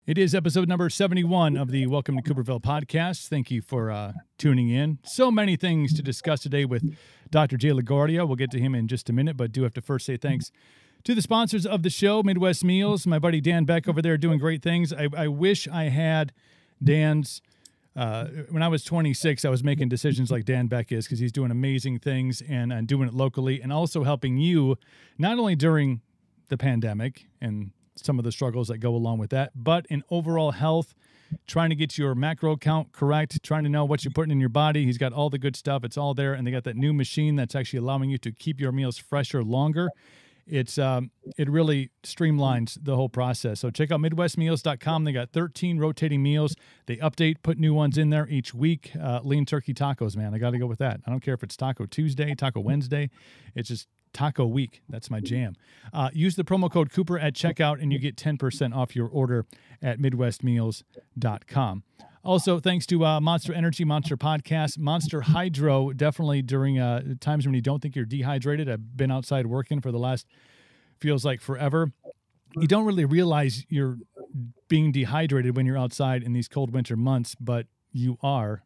It is episode number 71 of the Welcome to Cooperville podcast. Thank you for tuning in. So many things to discuss today with Dr. Jay LaGuardia. We'll get to him in just a minute, but do have to first say thanks to the sponsors of the show, Midwest Meals. My buddy Dan Beck over there doing great things. I wish I had Dan's... when I was 26, I was making decisions like Dan Beck is because he's doing amazing things and doing it locally and also helping you not only during the pandemic and some of the struggles that go along with that, but in overall health, trying to get your macro count correct, trying to know what you're putting in your body. He's got all the good stuff. It's all there. And they got that new machine that's actually allowing you to keep your meals fresher longer. It really streamlines the whole process. So check out MidwestMeals.com. They got 13 rotating meals. They update, put new ones in there each week. Lean turkey tacos, man. I got to go with that. I don't care if it's Taco Tuesday, Taco Wednesday. It's just Taco Week. That's my jam. Use the promo code Cooper at checkout, and you get 10% off your order at MidwestMeals.com. Also, thanks to Monster Energy, Monster Podcast, Monster Hydro, definitely during times when you don't think you're dehydrated. I've been outside working for the last, feels like forever. You don't really realize you're being dehydrated when you're outside in these cold winter months, but you are.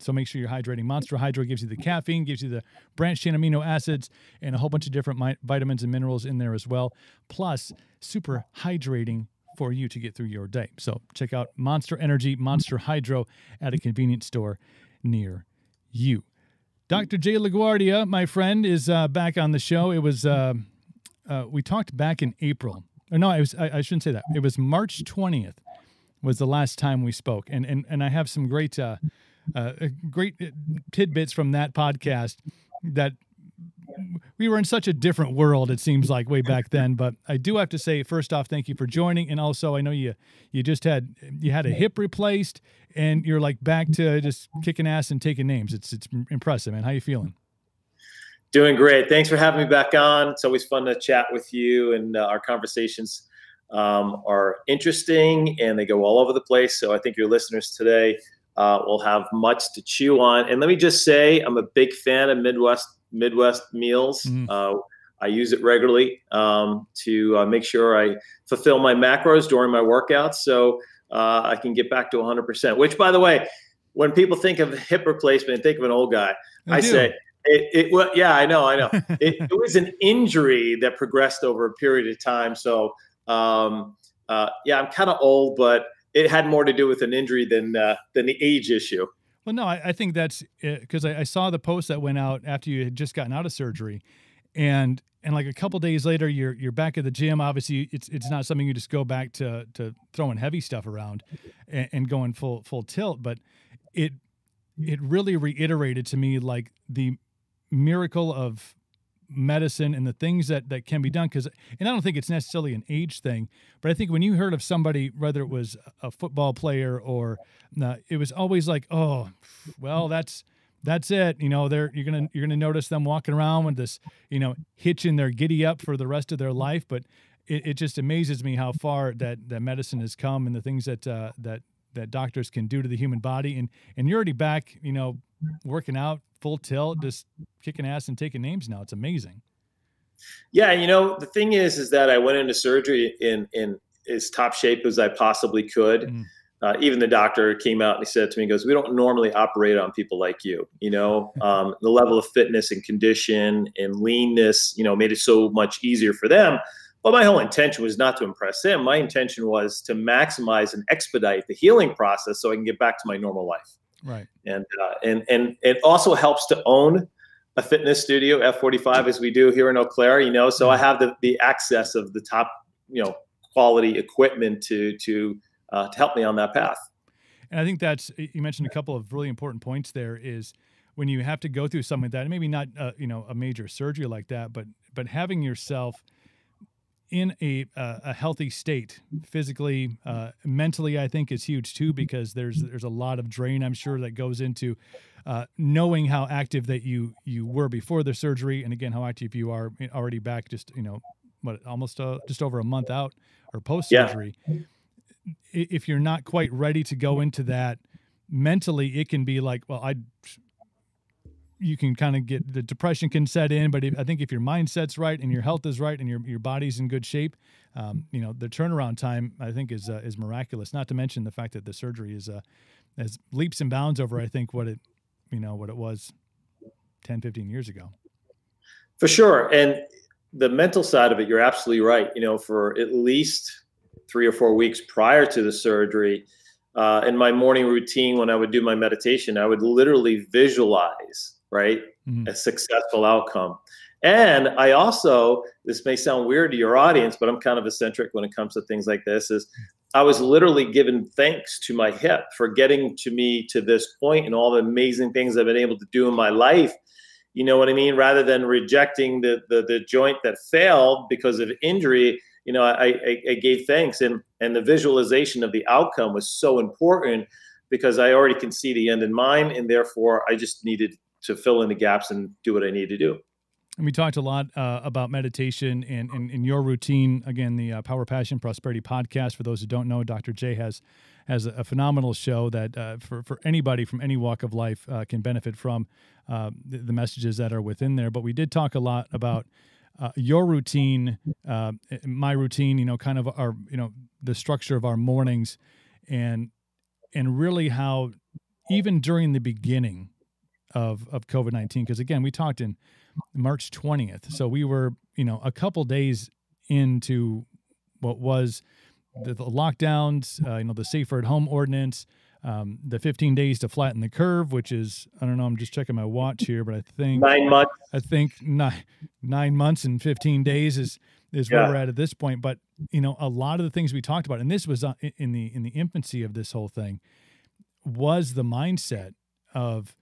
So make sure you're hydrating. Monster Hydro gives you the caffeine, gives you the branched-chain amino acids, and a whole bunch of different vitamins and minerals in there as well, plus super hydrating for you to get through your day. So check out Monster Energy, Monster Hydro at a convenience store near you. Dr. Jay LaGuardia, my friend, is back on the show. It was we talked back in April. Or no, I shouldn't say that. It was March 20th was the last time we spoke, and I have some great tidbits from that podcast that we were in such a different world, it seems like, way back then. But I do have to say, first off, thank you for joining. And also, I know you had a hip replaced, and you're like back to just kicking ass and taking names. It's impressive, man. How you feeling? Doing great. Thanks for having me back on. It's always fun to chat with you, and our conversations are interesting, and they go all over the place. So I think your listeners today will have much to chew on. And let me just say, I'm a big fan of Midwest Meals. I use it regularly to make sure I fulfill my macros during my workouts, so I can get back to 100%. Which, by the way, when people think of hip replacement, think of an old guy. I say, well, yeah, I know. It was an injury that progressed over a period of time. So, yeah, I'm kind of old, but it had more to do with an injury than the age issue. Well, no, I think that's because I saw the post that went out after you had just gotten out of surgery, and like a couple days later, you're back at the gym. Obviously, it's not something you just go back to throwing heavy stuff around and going full tilt, but it really reiterated to me like the miracle of medicine and the things that can be done. And I don't think it's necessarily an age thing, but I think when you heard of somebody, whether it was a football player or it was always like, oh, well, that's it. You know, you're gonna notice them walking around with this, hitch in their giddy up for the rest of their life. But it just amazes me how far that medicine has come and the things that doctors can do to the human body. And you're already back, working out full tilt, just kicking ass and taking names now. It's amazing. Yeah. The thing is that I went into surgery in as top shape as I possibly could. Even the doctor came out and he said to me, he goes, "We don't normally operate on people like you." The level of fitness and condition and leanness, made it so much easier for them. But my whole intention was not to impress him. My intention was to maximize and expedite the healing process so I can get back to my normal life. Right. And it also helps to own a fitness studio, F45, as we do here in Eau Claire, so I have the access of the top, quality equipment to help me on that path. And I think you mentioned a couple of really important points there is when you have to go through something like that, and maybe not, a major surgery like that, but having yourself in a healthy state, physically, mentally, I think is huge too, because there's a lot of drain, I'm sure, that goes into knowing how active that you were before the surgery, and again, how active you are already back, just almost just over a month out or post surgery. Yeah. If you're not quite ready to go into that mentally, it can be like, well, you can kind of get the depression can set in. But I think if your mindset's right and your health is right and your body's in good shape, the turnaround time I think is miraculous. Not to mention the fact that the surgery is as leaps and bounds over I think what it was 10, 15 years ago. For sure. And the mental side of it, you're absolutely right. For at least 3 or 4 weeks prior to the surgery, in my morning routine, when I would do my meditation, I would literally visualize, right, a successful outcome. And I also, this may sound weird to your audience, but I'm kind of eccentric when it comes to things like this, is I was literally giving thanks to my hip for getting to me to this point and all the amazing things I've been able to do in my life. You know what I mean? Rather than rejecting the joint that failed because of injury, I gave thanks, and the visualization of the outcome was so important because I already can see the end in mind, and therefore I just needed to fill in the gaps and do what I need to do. And we talked a lot about meditation and your routine. Again, the Power, Passion, Prosperity podcast. For those who don't know, Dr. J has a phenomenal show that for anybody from any walk of life can benefit from the messages that are within there. But we did talk a lot about your routine, my routine, kind of our, the structure of our mornings and really how even during the beginning of COVID-19, because again, we talked in March 20th. So we were, a couple days into what was the lockdowns, the safer at home ordinance, the 15 days to flatten the curve, which is, I don't know, I'm just checking my watch here, but I think 9 months. I think 9 months and 15 days is where we're at this point. But, a lot of the things we talked about, and this was in the infancy of this whole thing, was the mindset of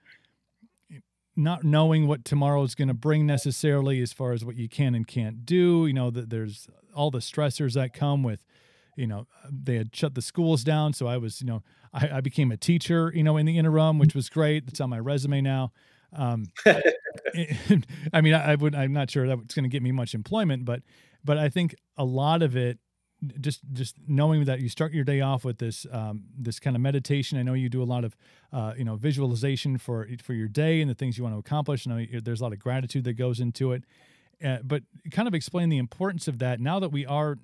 not knowing what tomorrow is going to bring necessarily as far as what you can and can't do. That there's all the stressors that come with, they had shut the schools down. So I was, I became a teacher, in the interim, which was great. It's on my resume now. I mean, I'm not sure that's going to get me much employment, but I think a lot of it, just knowing that you start your day off with this kind of meditation. I know you do a lot of visualization for your day and the things you want to accomplish. I know there's a lot of gratitude that goes into it, but kind of explain the importance of that now that we are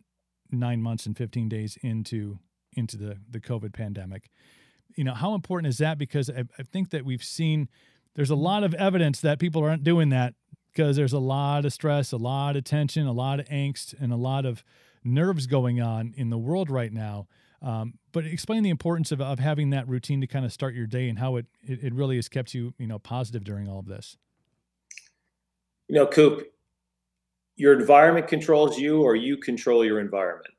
9 months and 15 days into the COVID pandemic. How important is that? Because I think that we've seen there's a lot of evidence that people aren't doing that because there's a lot of stress, a lot of tension, a lot of angst, and a lot of nerves going on in the world right now. But explain the importance of having that routine to kind of start your day and how it really has kept you, positive during all of this. Coop, your environment controls you or you control your environment.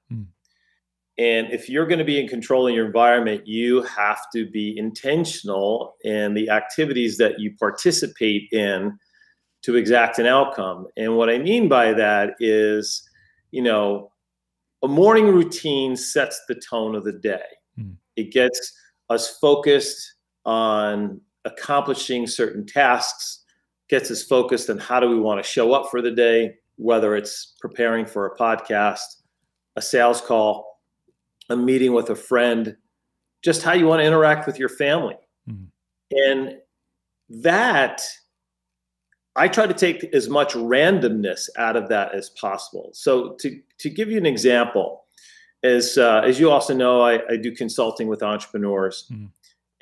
And if you're going to be in control of your environment, you have to be intentional in the activities that you participate in to exact an outcome. And what I mean by that is, a morning routine sets the tone of the day. It gets us focused on accomplishing certain tasks, gets us focused on how do we want to show up for the day, whether it's preparing for a podcast, a sales call, a meeting with a friend, just how you want to interact with your family. And that, I try to take as much randomness out of that as possible. So to give you an example, as you also know, I do consulting with entrepreneurs.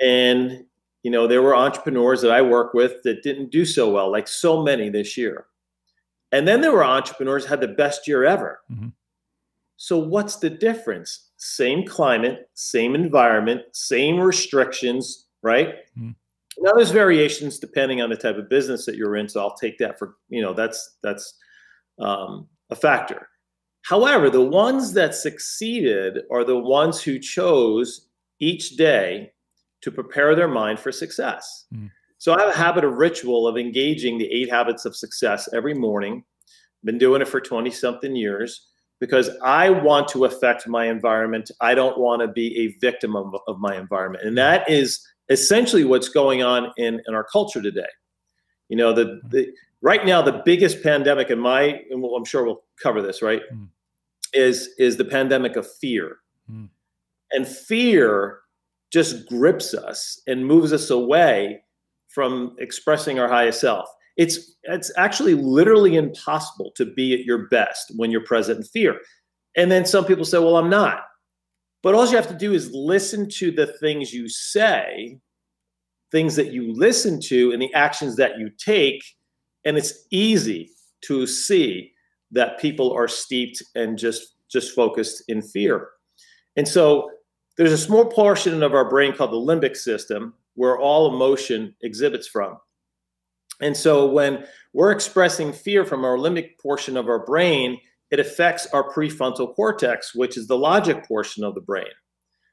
And, there were entrepreneurs that I work with that didn't do so well, like so many this year. And then there were entrepreneurs who had the best year ever. So what's the difference? Same climate, same environment, same restrictions, right? Now there's variations depending on the type of business that you're in. So I'll take that for, that's a factor. However, the ones that succeeded are the ones who chose each day to prepare their mind for success. So I have a habit of ritual of engaging the 8 habits of success every morning. Been doing it for 20 something years because I want to affect my environment. I don't want to be a victim of my environment. And that is essentially what's going on in our culture today. Right now, the biggest pandemic and I'm sure we'll cover this, right, is the pandemic of fear. And fear just grips us and moves us away from expressing our highest self. It's actually literally impossible to be at your best when you're present in fear. And then some people say, well, I'm not. But all you have to do is listen to the things you say, things that you listen to, and the actions that you take. And it's easy to see that people are steeped and just focused in fear. And so there's a small portion of our brain called the limbic system where all emotion exhibits from. And so when we're expressing fear from our limbic portion of our brain, it affects our prefrontal cortex, which is the logic portion of the brain.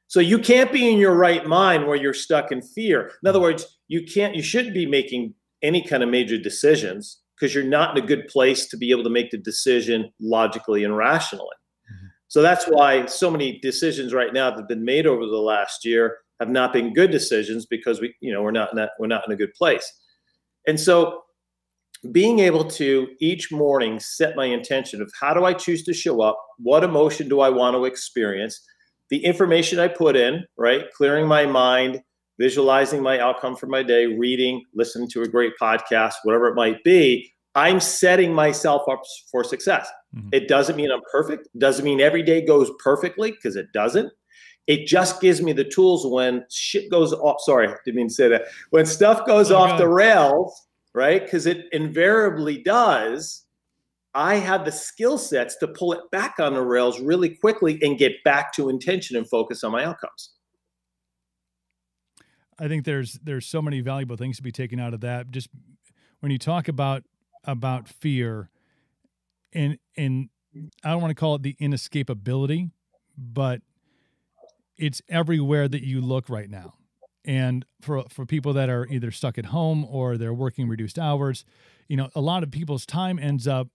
So you can't be in your right mind where you're stuck in fear. In other words, you shouldn't be making any kind of major decisions because you're not in a good place to be able to make the decision logically and rationally. Mm-hmm. So that's why so many decisions right now that have been made over the last year have not been good decisions, because we're not in a good place. And so being able to each morning set my intention of how do I choose to show up? What emotion do I want to experience? The information I put in, right? Clearing my mind, visualizing my outcome for my day, reading, listening to a great podcast, whatever it might be, I'm setting myself up for success. Mm-hmm. It doesn't mean I'm perfect. It doesn't mean every day goes perfectly, because it doesn't. It just gives me the tools when shit goes off. Sorry, didn't mean to say that. When stuff goes off the rails, right? Because it invariably does. I have the skill sets to pull it back on the rails really quickly and get back to intention and focus on my outcomes. I think there's so many valuable things to be taken out of that. Just when you talk about fear, and I don't want to call it the inescapability, but it's everywhere that you look right now. And for people that are either stuck at home or they're working reduced hours, a lot of people's time ends up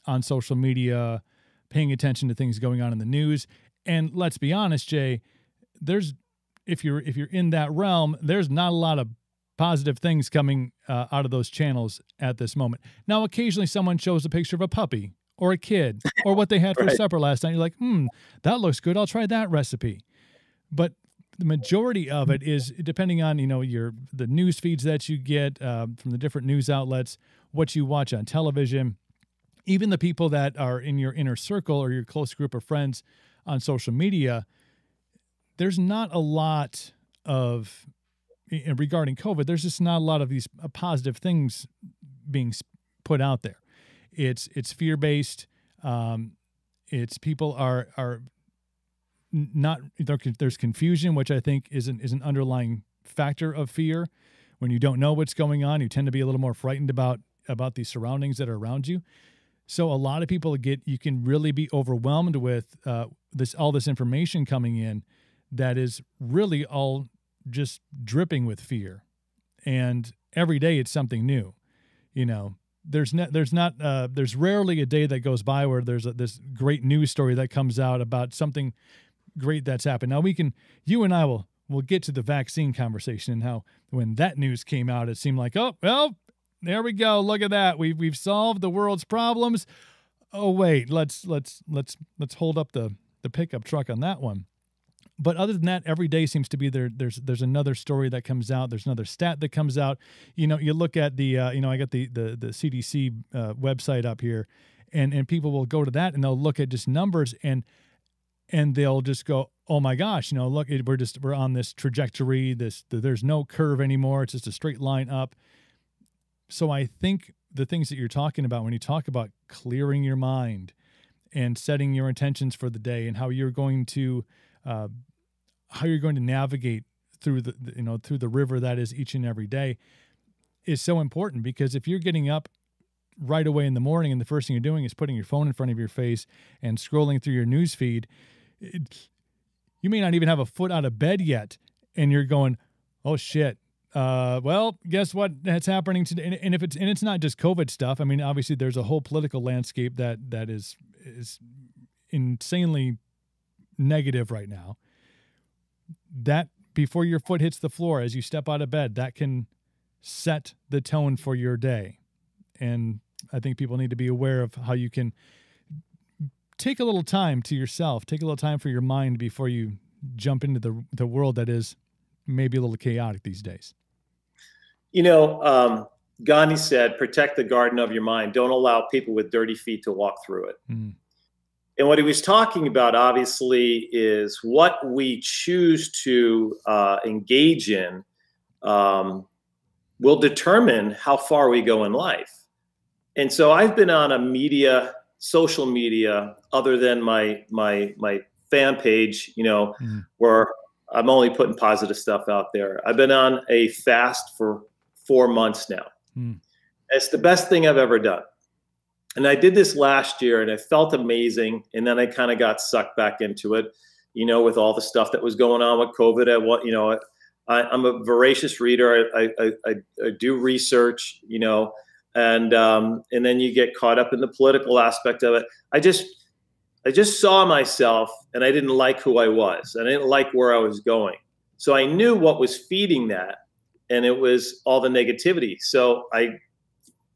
on social media, paying attention to things going on in the news. And let's be honest, Jay, if you're in that realm, there's not a lot of positive things coming out of those channels at this moment. Now, occasionally someone shows a picture of a puppy or a kid or what they had for supper last night. You're like, that looks good. I'll try that recipe. But the majority of it is depending on, the news feeds that you get from the different news outlets, what you watch on television, even the people that are in your inner circle or your close group of friends on social media. There's not a lot of, regarding COVID, there's just not a lot of these positive things being put out there. It's fear-based. It's people are not, there's confusion, which I think is an underlying factor of fear. When you don't know what's going on, you tend to be a little more frightened about the surroundings that are around you. So a lot of people you can really be overwhelmed with all this information coming in that is really all just dripping with fear. And every day it's something new. There's rarely a day that goes by where there's this great news story that comes out about something great that's happened. Now you and I will get to the vaccine conversation and how when that news came out, it seemed like, oh, well, there we go. Look at that. We've solved the world's problems. Oh, wait, let's hold up the pickup truck on that one. But other than that, every day seems to be there's another story that comes out. There's another stat that comes out. You look at the, I got the CDC website up here, and people will go to that and they'll look at just numbers and they'll just go, oh my gosh, look, we're on this trajectory. There's no curve anymore. It's just a straight line up. So I think the things that you're talking about when you talk about clearing your mind and setting your intentions for the day and how you're going to navigate through the river that is each and every day is so important. Because if you're getting up right away in the morning and the first thing you're doing is putting your phone in front of your face and scrolling through your news feed, you may not even have a foot out of bed yet, and you're going, oh shit. Well, guess what that's happening today? And it's not just COVID stuff. I mean, obviously there's a whole political landscape that is insanely negative right now. That before your foot hits the floor, as you step out of bed, that can set the tone for your day. And I think people need to be aware of how you can take a little time to yourself, take a little time for your mind before you jump into the world that is maybe a little chaotic these days. Gandhi said, protect the garden of your mind. Don't allow people with dirty feet to walk through it. Mm. And what he was talking about, obviously, is what we choose to engage in will determine how far we go in life. And so I've been on social media, other than my fan page, where I'm only putting positive stuff out there. I've been on a fast for 4 months now. Mm. It's the best thing I've ever done. And I did this last year and it felt amazing. And then I kind of got sucked back into it, with all the stuff that was going on with COVID. I'm a voracious reader. I do research, and then you get caught up in the political aspect of it. I just saw myself and I didn't like who I was. I didn't like where I was going. So I knew what was feeding that, and it was all the negativity. So I've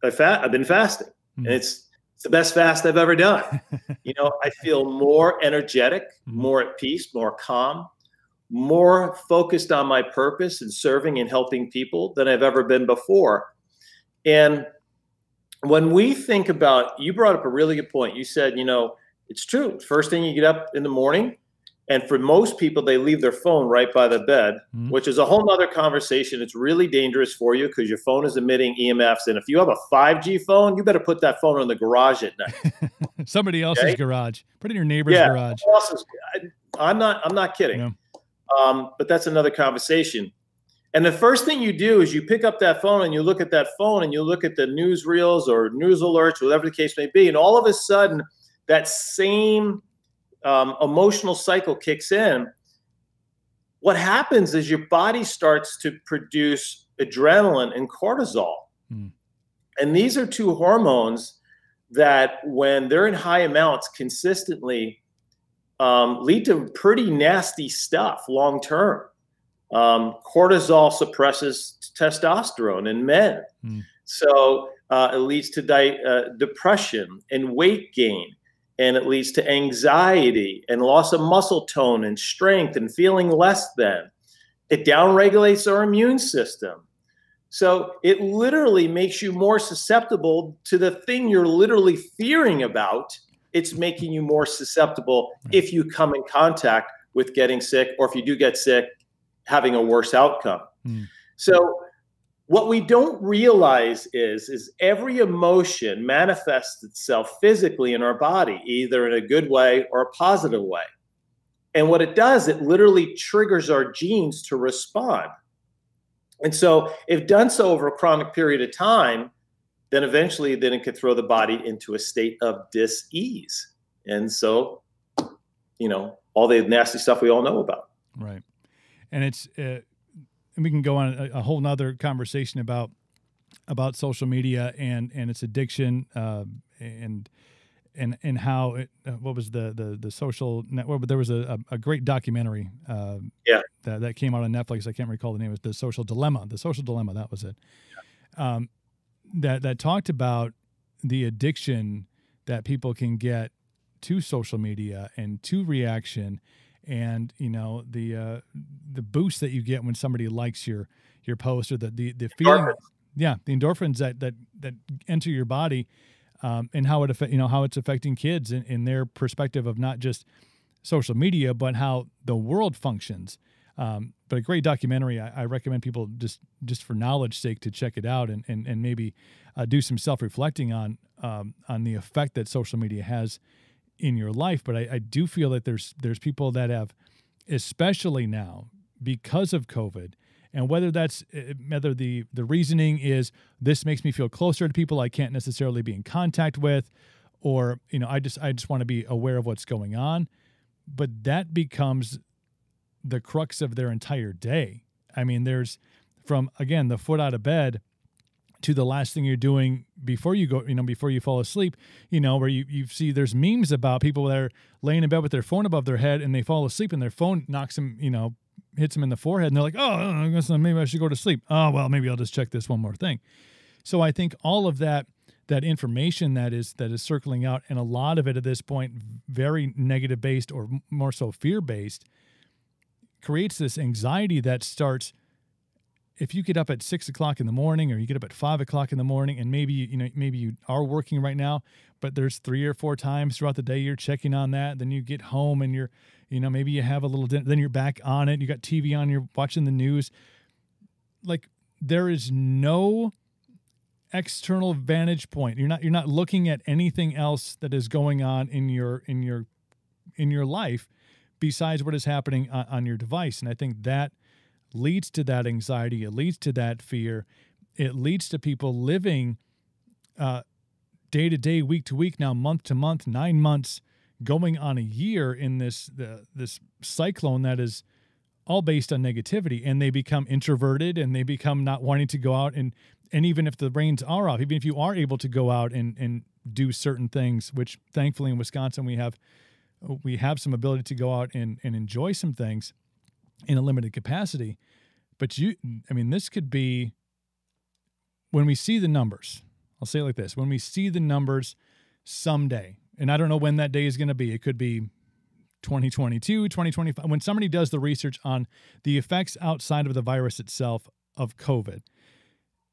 been fasting, and it's the best fast I've ever done. I feel more energetic, more at peace, more calm, more focused on my purpose and serving and helping people than I've ever been before. And when we think about, you brought up a really good point. You said, it's true. First thing you get up in the morning, and for most people, they leave their phone right by the bed, which is a whole nother conversation. It's really dangerous for you because your phone is emitting EMFs. And if you have a 5G phone, you better put that phone in the garage at night. Somebody else's garage. Put it in your neighbor's garage. I'm not kidding. Yeah. But that's another conversation. And the first thing you do is you pick up that phone and you look at that phone and you look at the newsreels or news alerts, whatever the case may be. And all of a sudden, that same emotional cycle kicks in. What happens is your body starts to produce adrenaline and cortisol. And these are two hormones that, when they're in high amounts consistently, lead to pretty nasty stuff long term. Cortisol suppresses testosterone in men. So it leads to depression and weight gain. And it leads to anxiety and loss of muscle tone and strength and feeling less than. It downregulates our immune system. So it literally makes you more susceptible to the thing you're literally fearing about. It's making you more susceptible if you come in contact with getting sick, or if you do get sick, having a worse outcome. So what we don't realize is every emotion manifests itself physically in our body, either in a good way or a positive way. And what it does, it literally triggers our genes to respond. And so if done so over a chronic period of time, then eventually it could throw the body into a state of dis-ease. And so, all the nasty stuff we all know about. Right. And it's, and we can go on a whole nother conversation about social media and its addiction, and how it, what was the social network, but there was a great documentary that came out on Netflix. I can't recall the name. It was The Social Dilemma. That was it. That talked about the addiction that people can get to social media and to reaction, and the boost that you get when somebody likes your post, or the feeling, the endorphins that enter your body, and how it's affecting kids in their perspective of not just social media, but how the world functions. But a great documentary. I recommend people just for knowledge sake to check it out and maybe do some self-reflecting on the effect that social media has in your life. But I do feel that there's people that have, especially now because of COVID, and whether the reasoning is this makes me feel closer to people I can't necessarily be in contact with, or I just want to be aware of what's going on, but that becomes the crux of their entire day. I mean, there's from, again, the foot out of bed to the last thing you're doing before you go, before you fall asleep, where you see there's memes about people that are laying in bed with their phone above their head and they fall asleep and their phone knocks them, hits them in the forehead, and they're like, oh, I guess maybe I should go to sleep. Oh, well, maybe I'll just check this one more thing. So I think all of that information that is circling out, and a lot of it at this point, very negative based or more so fear based, creates this anxiety that starts if you get up at 6 o'clock in the morning, or you get up at 5 o'clock in the morning, and maybe you are working right now, but there's 3 or 4 times throughout the day you're checking on that. Then you get home and you're, maybe you have a little dinner, then you're back on it. You got TV on, you're watching the news. Like, there is no external vantage point. You're not looking at anything else that is going on in your life besides what is happening on your device. And I think that leads to that anxiety. It leads to that fear. It leads to people living day to day, week to week, now month to month, 9 months, going on a year in this cyclone that is all based on negativity. And they become introverted, and they become not wanting to go out. And even if the rains are off, even if you are able to go out and do certain things, which thankfully in Wisconsin we have some ability to go out and enjoy some things in a limited capacity. But this could be, when we see the numbers, I'll say it like this: when we see the numbers someday, and I don't know when that day is going to be, it could be 2022, 2025, when somebody does the research on the effects outside of the virus itself of COVID,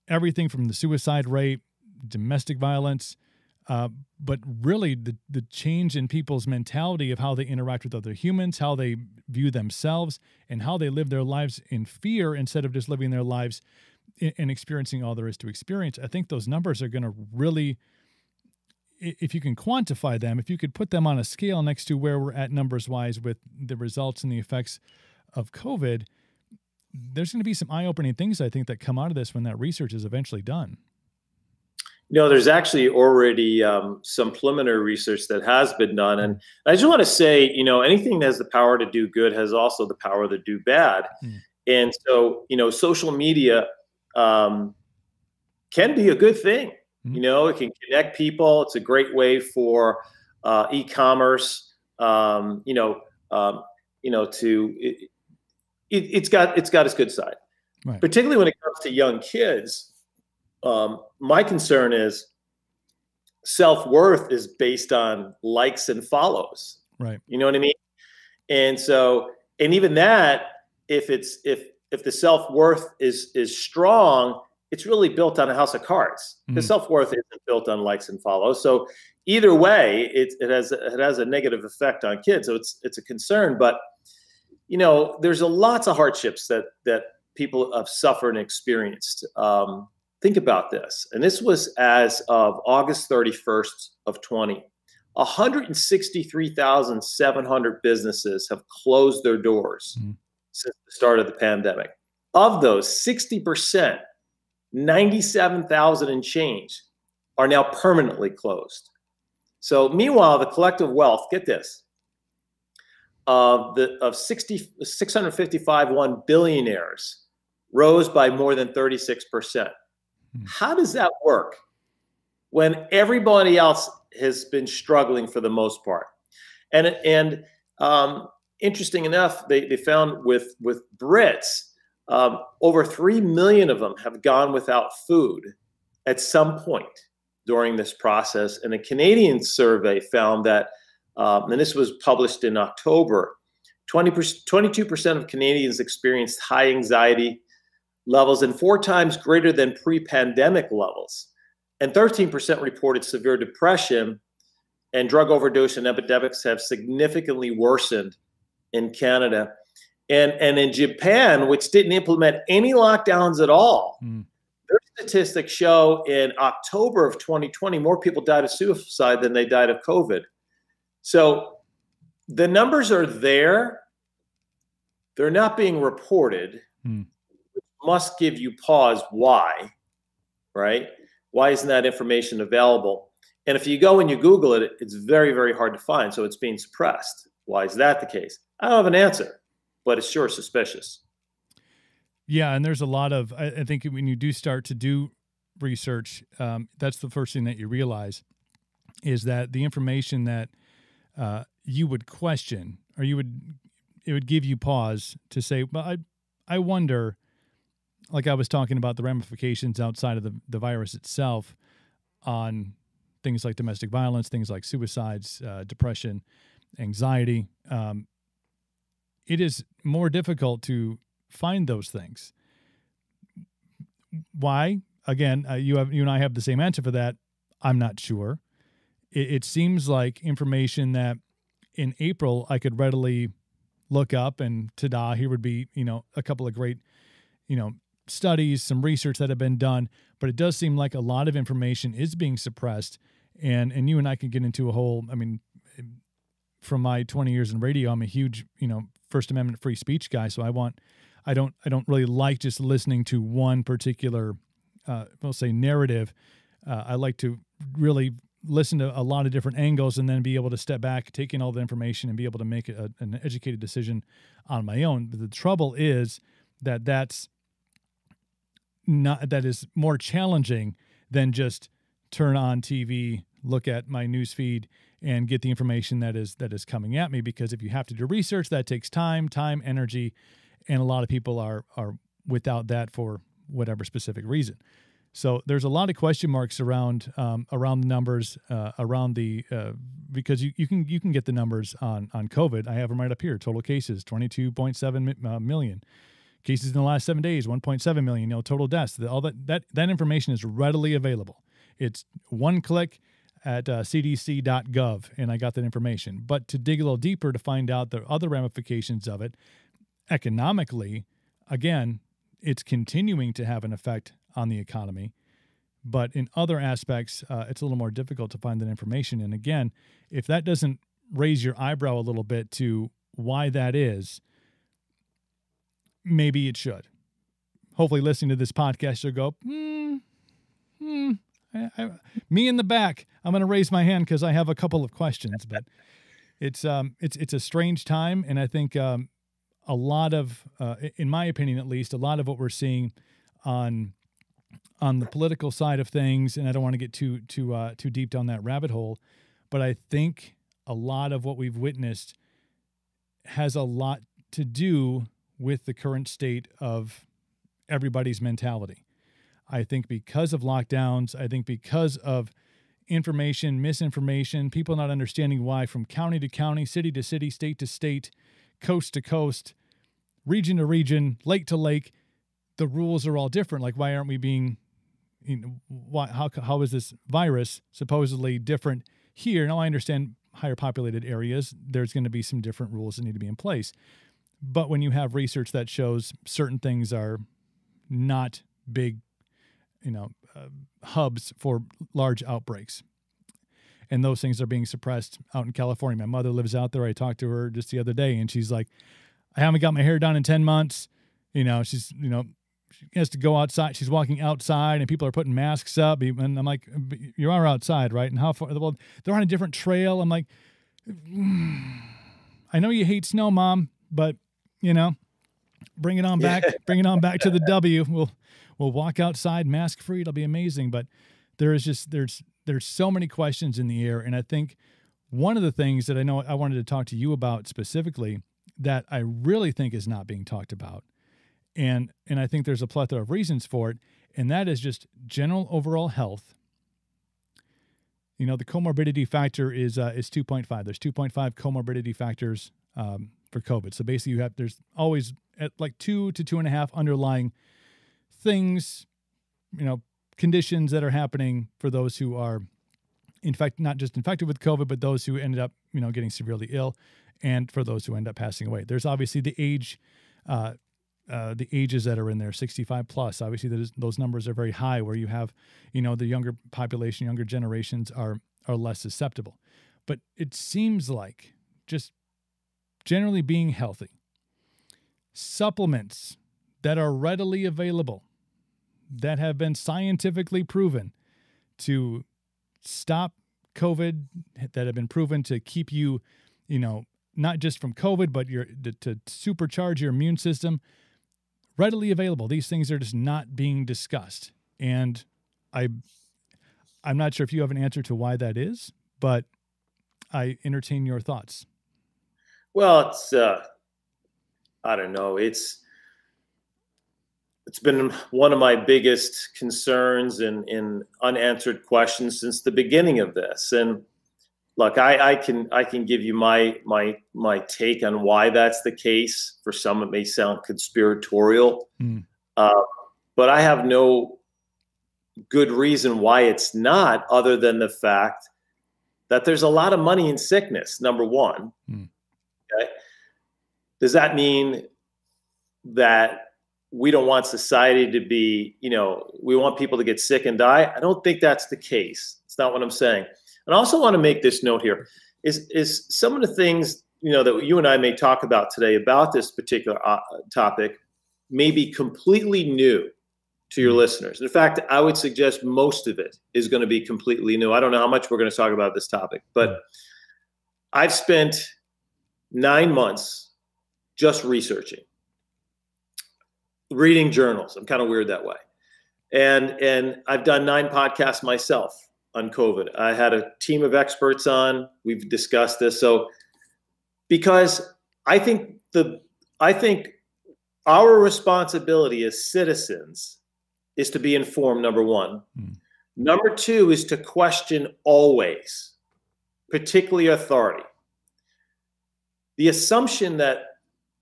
everything from the suicide rate, domestic violence, but really the change in people's mentality of how they interact with other humans, how they view themselves, and how they live their lives in fear instead of just living their lives and experiencing all there is to experience. I think those numbers are going to really, if you can quantify them, if you could put them on a scale next to where we're at numbers-wise with the results and the effects of COVID, there's going to be some eye-opening things, I think, that come out of this when that research is eventually done. There's actually already some preliminary research that has been done. And I just want to say, anything that has the power to do good has also the power to do bad. And so, social media can be a good thing. It can connect people. It's a great way for e-commerce, it's got its good side, right? Particularly when it comes to young kids. My concern is self-worth is based on likes and follows, right? You know what I mean? And so, and even that, if the self-worth is strong, it's really built on a house of cards. The self-worth isn't built on likes and follows. So either way, it has a negative effect on kids. So it's a concern, but there's lots of hardships that people have suffered and experienced. Think about this. And this was as of August 31st of 20. 163,700 businesses have closed their doors since the start of the pandemic. Of those, 60%, 97,000 and change, are now permanently closed. So meanwhile, the collective wealth, get this, of 655 billionaires rose by more than 36%. How does that work when everybody else has been struggling for the most part? And interesting enough, they found with Brits, over 3 million of them have gone without food at some point during this process. And a Canadian survey found that, and this was published in October, 22% of Canadians experienced high anxiety levels and 4 times greater than pre-pandemic levels. And 13% reported severe depression, and drug overdose and epidemics have significantly worsened in Canada. And in Japan, which didn't implement any lockdowns at all, their statistics show in October of 2020, more people died of suicide than they died of COVID. So the numbers are there. They're not being reported. Must give you pause. Why, right? Why isn't that information available? And if you go and you Google it, it's very, very hard to find. So it's being suppressed. Why is that the case? I don't have an answer, but it's sure suspicious. Yeah, and there's a lot of, I think when you do start to do research, that's the first thing that you realize is that the information that you would question, or it would give you pause to say, well, I wonder, like I was talking about the ramifications outside of the virus itself on things like domestic violence, things like suicides, depression, anxiety. It is more difficult to find those things. Why? Again, you and I have the same answer for that. I'm not sure. It seems like information that in April I could readily look up, and ta-da, here would be, a couple of great, studies, some research that have been done. But it does seem like a lot of information is being suppressed. And you and I can get into a whole, from my 20 years in radio, I'm a huge, First Amendment free speech guy. So I don't really like just listening to one particular, we'll say, narrative. I like to really listen to a lot of different angles and then be able to step back, take in all the information, and be able to make an educated decision on my own. But the trouble is that is more challenging than just turn on TV, look at my news feed, and get the information that is coming at me. Because if you have to do research, that takes time, energy, and a lot of people are without that for whatever specific reason. So there's a lot of question marks around the numbers, because you can get the numbers on COVID. I have them right up here. Total cases, 22.7 million. Cases in the last 7 days, 1.7 million. Total deaths. All that information is readily available. It's one click at cdc.gov, and I got that information. But to dig a little deeper to find out the other ramifications of it, economically, again, it's continuing to have an effect on the economy. But in other aspects, it's a little more difficult to find that information. And again, if that doesn't raise your eyebrow a little bit to why that is, maybe it should. Hopefully listening to this podcast, you'll go, me in the back. I'm going to raise my hand because I have a couple of questions. But it's a strange time, and I think a lot of, in my opinion at least, a lot of what we're seeing on the political side of things, and I don't want to get too deep down that rabbit hole, but I think a lot of what we've witnessed has a lot to do with the current state of everybody's mentality. I think because of lockdowns, I think because of information, misinformation, people not understanding why from county to county, city to city, state to state, coast to coast, region to region, lake to lake, the rules are all different. Like, why aren't we being, how is this virus supposedly different here? Now, I understand higher populated areas, there's going to be some different rules that need to be in place. But when you have research that shows certain things are not big, hubs for large outbreaks, and those things are being suppressed out in California. My mother lives out there. I talked to her just the other day, and she's like, I haven't got my hair done in 10 months. She's, she has to go outside. She's walking outside, and people are putting masks up. And I'm like, you are outside, right? And how far? Well, they're on a different trail. I'm like, I know you hate snow, Mom, but bring it on back. Bring it on back to the W. We'll walk outside mask free. It'll be amazing. But there's so many questions in the air, and I think one of the things that I know I wanted to talk to you about specifically that I really think is not being talked about, and I think there's a plethora of reasons for it, and that is just general overall health. The comorbidity factor is 2.5. There's 2.5 comorbidity factors for COVID. So basically, there's always at like 2 to 2.5 underlying things, conditions that are happening for those who are, in fact, not just infected with COVID, but those who ended up, getting severely ill, and for those who end up passing away. There's obviously the ages that are in there, 65 plus. Obviously, those numbers are very high, where you have, the younger population, younger generations are less susceptible. But it seems like just generally being healthy, supplements that are readily available, that have been scientifically proven to stop COVID, that have been proven to keep you, not just from COVID, but to supercharge your immune system, readily available. These things are just not being discussed. And I'm not sure if you have an answer to why that is, but I entertain your thoughts. Well, it's, I don't know. It's been one of my biggest concerns and unanswered questions since the beginning of this. And look, I can give you my take on why that's the case. For some, it may sound conspiratorial. but I have no good reason why it's not, other than the fact that there's a lot of money in sickness, number one. Okay? Does that mean that we don't want society to be, we want people to get sick and die? I don't think that's the case. It's not what I'm saying. And I also want to make this note here is some of the things, that you and I may talk about today about this particular topic may be completely new to your listeners. In fact, I would suggest most of it is going to be completely new. I don't know how much we're going to talk about this topic, but I've spent 9 months just researching, reading journals. I'm kind of weird that way. And I've done 9 podcasts myself on COVID. I had a team of experts on. We've discussed this. So because I think our responsibility as citizens is to be informed, number one. Number two is to question always, particularly authority. The assumption that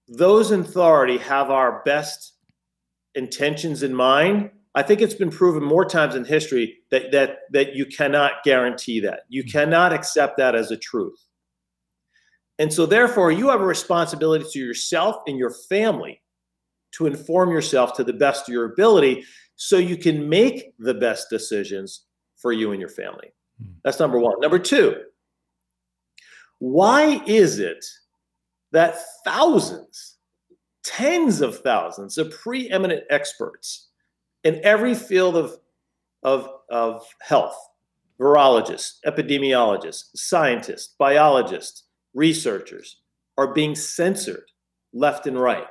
those in authority have our best intentions in mind, I think it's been proven more times in history that you cannot guarantee that. You cannot accept that as a truth. And so therefore, you have a responsibility to yourself and your family to inform yourself to the best of your ability so you can make the best decisions for you and your family. That's number one. Number two, why is it that thousands, tens of thousands of preeminent experts in every field of health, virologists, epidemiologists, scientists, biologists, researchers, are being censored left and right?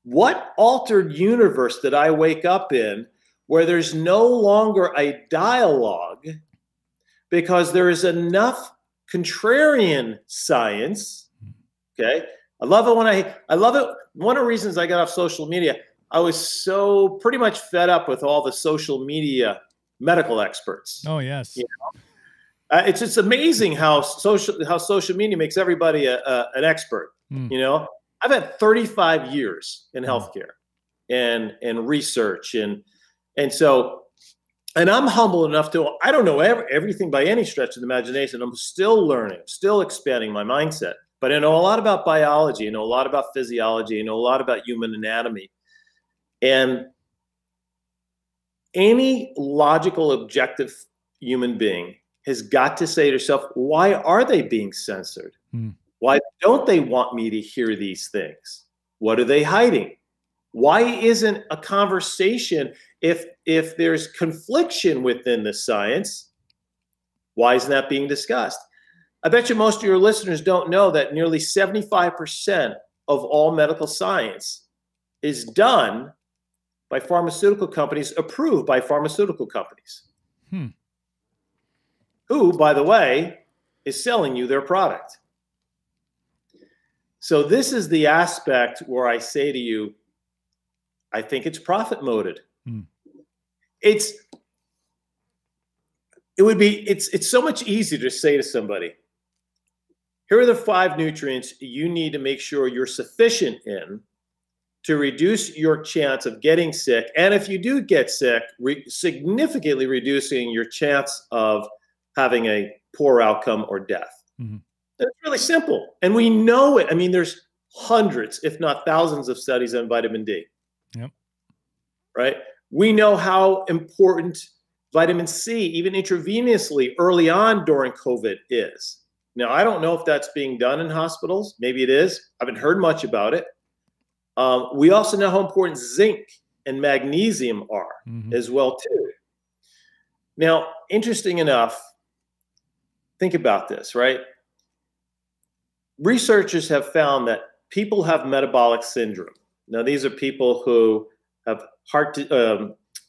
What altered universe did I wake up in where there's no longer a dialogue because there is enough contrarian science? Okay. I love it. One of the reasons I got off social media, I was so pretty much fed up with all the social media medical experts. Oh, yes. It's just amazing how social media makes everybody an expert. I've had 35 years in healthcare and research and I'm humble enough to, I don't know everything by any stretch of the imagination. I'm still learning, still expanding my mindset, but I know a lot about biology. I know a lot about physiology. I know a lot about human anatomy. And any logical, objective human being has got to say to herself, why are they being censored? Why don't they want me to hear these things? What are they hiding? Why isn't a conversation, if there's confliction within the science, why isn't that being discussed? I bet you most of your listeners don't know that nearly 75% of all medical science is done by pharmaceutical companies, approved by pharmaceutical companies. Who, by the way, is selling you their product. So this is the aspect where I say to you, I think it's profit motive. It's so much easier to say to somebody, here are the 5 nutrients you need to make sure you're sufficient in to reduce your chance of getting sick. And if you do get sick, significantly reducing your chance of having a poor outcome or death. It's really simple. And we know it. I mean, there's hundreds, if not thousands of studies on vitamin D. Yep. Right? We know how important vitamin C, even intravenously early on during COVID, is. Now, I don't know if that's being done in hospitals. Maybe it is. I haven't heard much about it. We also know how important zinc and magnesium are as well, too. Now, interesting enough, think about this, right? Researchers have found that people have metabolic syndrome. Now, these are people who have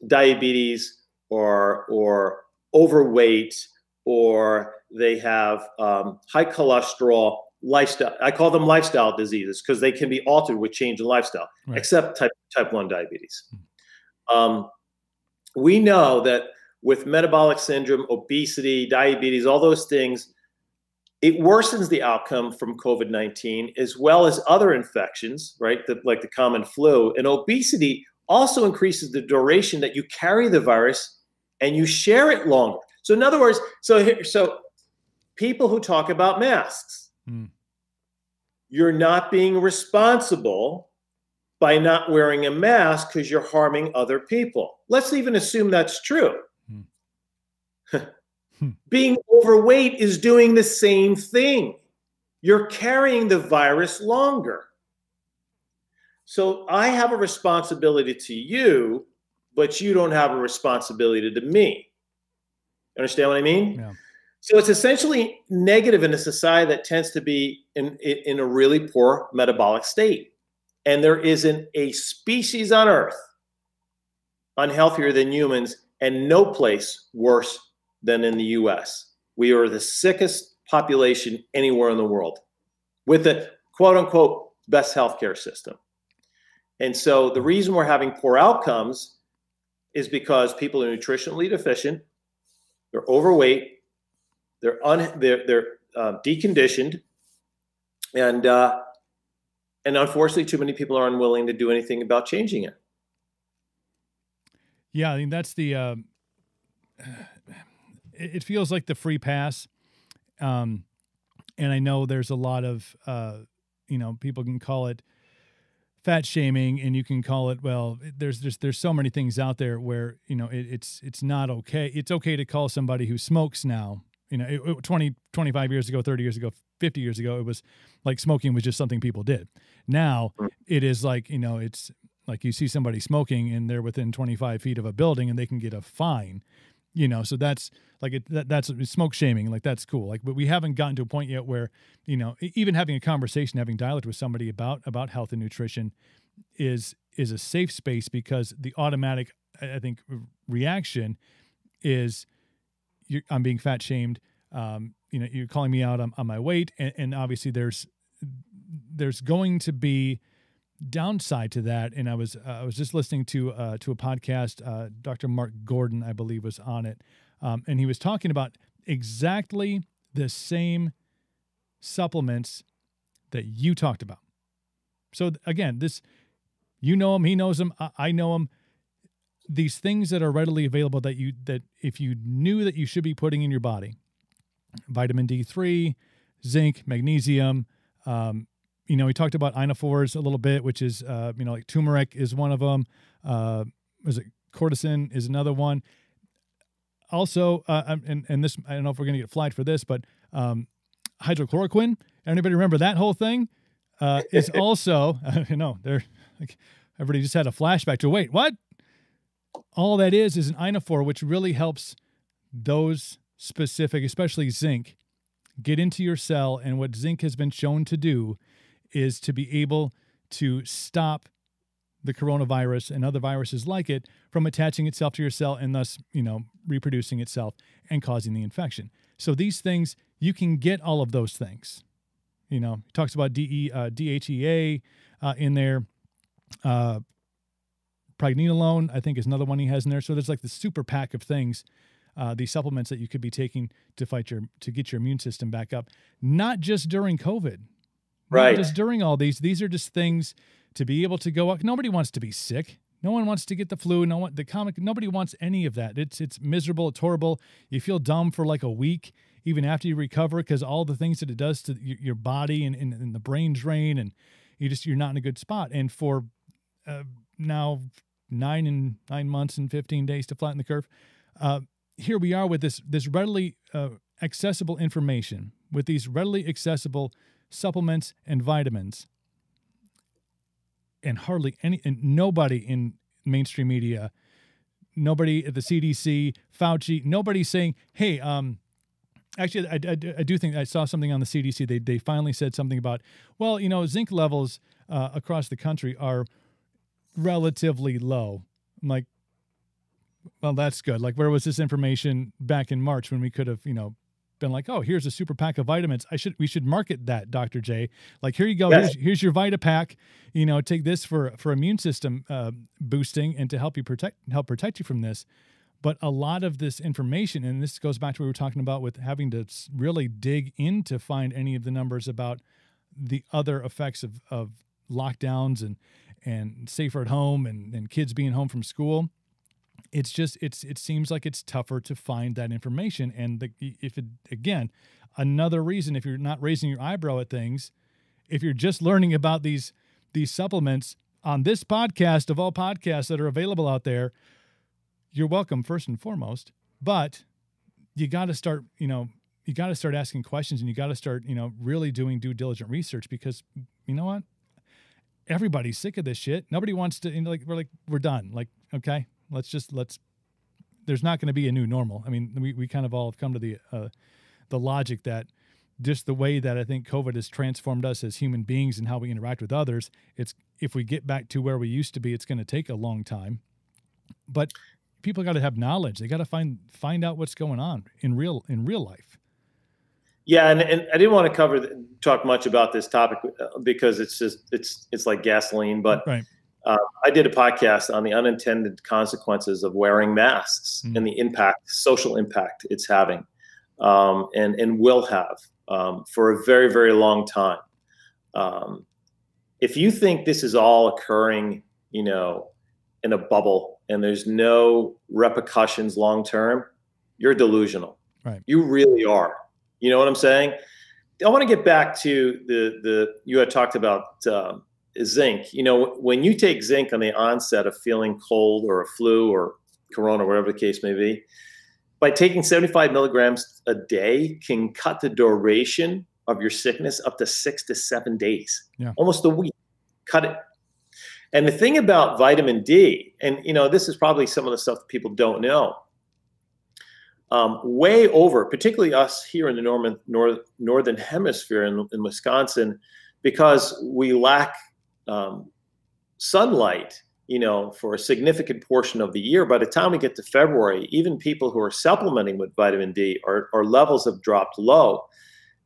diabetes or overweight, or they have high cholesterol, lifestyle. I call them lifestyle diseases because they can be altered with change in lifestyle, except type 1 diabetes. We know that with metabolic syndrome, obesity, diabetes, all those things, it worsens the outcome from COVID-19 as well as other infections, right? Like the common flu. And obesity also increases the duration that you carry the virus and you share it longer. So in other words, so people who talk about masks, you're not being responsible by not wearing a mask because you're harming other people. Let's even assume that's true. Being overweight is doing the same thing. You're carrying the virus longer. So I have a responsibility to you, but you don't have a responsibility to me. Understand what I mean? Yeah. So it's essentially negative in a society that tends to be in a really poor metabolic state. And there isn't a species on Earth unhealthier than humans, and no place worse than in the US. We are the sickest population anywhere in the world with the quote unquote best healthcare system. And so the reason we're having poor outcomes is because people are nutritionally deficient, they're overweight, they're deconditioned, and unfortunately, too many people are unwilling to do anything about changing it. Yeah, I mean that's the. It feels like the free pass, and I know there's a lot of people can call it fat shaming, and you can call it, well, there's so many things out there where it's not okay. It's okay to call somebody who smokes now. 20, 25 years ago, 30 years ago, 50 years ago, it was like smoking was just something people did. Now it is like, it's like you see somebody smoking and they're within 25 feet of a building and they can get a fine, so that's like, that's smoke shaming. Like, that's cool. Like, but we haven't gotten to a point yet where, even having a conversation, having dialogue with somebody about health and nutrition is a safe space, because the automatic, I think, reaction is, I'm being fat shamed. You're calling me out on my weight, and obviously there's going to be downside to that. And I was just listening to a podcast. Dr. Mark Gordon, I believe, was on it, and he was talking about exactly the same supplements that you talked about. So again, this, he knows them, I know them. These things that are readily available that if you knew that you should be putting in your body: vitamin D3, zinc, magnesium. We talked about inophores a little bit, which is, like turmeric is one of them. Was it cortisone is another one. Also, and this, I don't know if we're going to get flagged for this, but hydrochloroquine. Anybody remember that whole thing? Is also, they're like, everybody just had a flashback to, wait, what? All that is an inophore, which really helps those specific, especially zinc, get into your cell. And what zinc has been shown to do is to be able to stop the coronavirus and other viruses like it from attaching itself to your cell and thus, reproducing itself and causing the infection. So these things, you can get all of those things. He talks about DHEA in there. Pregnenolone, I think, is another one he has in there. So there's like the super pack of things, these supplements that you could be taking to get your immune system back up, not just during COVID, right? Not just during all these. These are just things to be able to go up. Nobody wants to be sick. No one wants to get the flu. Nobody wants any of that. It's miserable. It's horrible. You feel dumb for like a week, even after you recover, because all the things that it does to your body and the brain drain, and you're not in a good spot. And for now 9 months and 15 days to flatten the curve. Here we are with this readily accessible information, with these readily accessible supplements and vitamins, and nobody in mainstream media, nobody at the CDC, Fauci, nobody saying, hey, actually, I do think I saw something on the CDC. They finally said something about, well, zinc levels across the country are relatively low. I'm like, well, that's good. Like, where was this information back in March when we could have, been like, oh, here's a super pack of vitamins. We should market that, Dr. J. Like, here you go. Yes. Here's your VitaPack. Take this for immune system boosting and to help protect you from this. But a lot of this information, and this goes back to what we were talking about with having to really dig in to find any of the numbers about the other effects of lockdowns and safer at home and kids being home from school, it's just, it seems like it's tougher to find that information. And again, another reason, if you're not raising your eyebrow at things, if you're just learning about these supplements on this podcast of all podcasts that are available out there, you're welcome first and foremost, but you got to start, you got to start asking questions, and you got to start, really doing due diligent research, because you know what? Everybody's sick of this shit. Nobody wants to, we're done. Like, okay, there's not going to be a new normal. I mean, we kind of all have come to the logic that just the way that I think COVID has transformed us as human beings and how we interact with others, if we get back to where we used to be, it's going to take a long time. But people got to have knowledge. They got to find out what's going on in real life. Yeah, and I didn't want to talk much about this topic because it's like gasoline. But right. I did a podcast on the unintended consequences of wearing masks and the social impact it's having, and will have for a very, very long time. If you think this is all occurring, in a bubble and there's no repercussions long term, you're delusional. Right. You really are. You know what I'm saying? I want to get back to you had talked about zinc. When you take zinc on the onset of feeling cold or a flu or corona, whatever the case may be, by taking 75 milligrams a day can cut the duration of your sickness up to 6 to 7 days, almost a week. Cut it. And the thing about vitamin D, and this is probably some of the stuff that people don't know, way over, particularly us here in the northern hemisphere in Wisconsin, because we lack sunlight, for a significant portion of the year. By the time we get to February, even people who are supplementing with vitamin D, our levels have dropped low.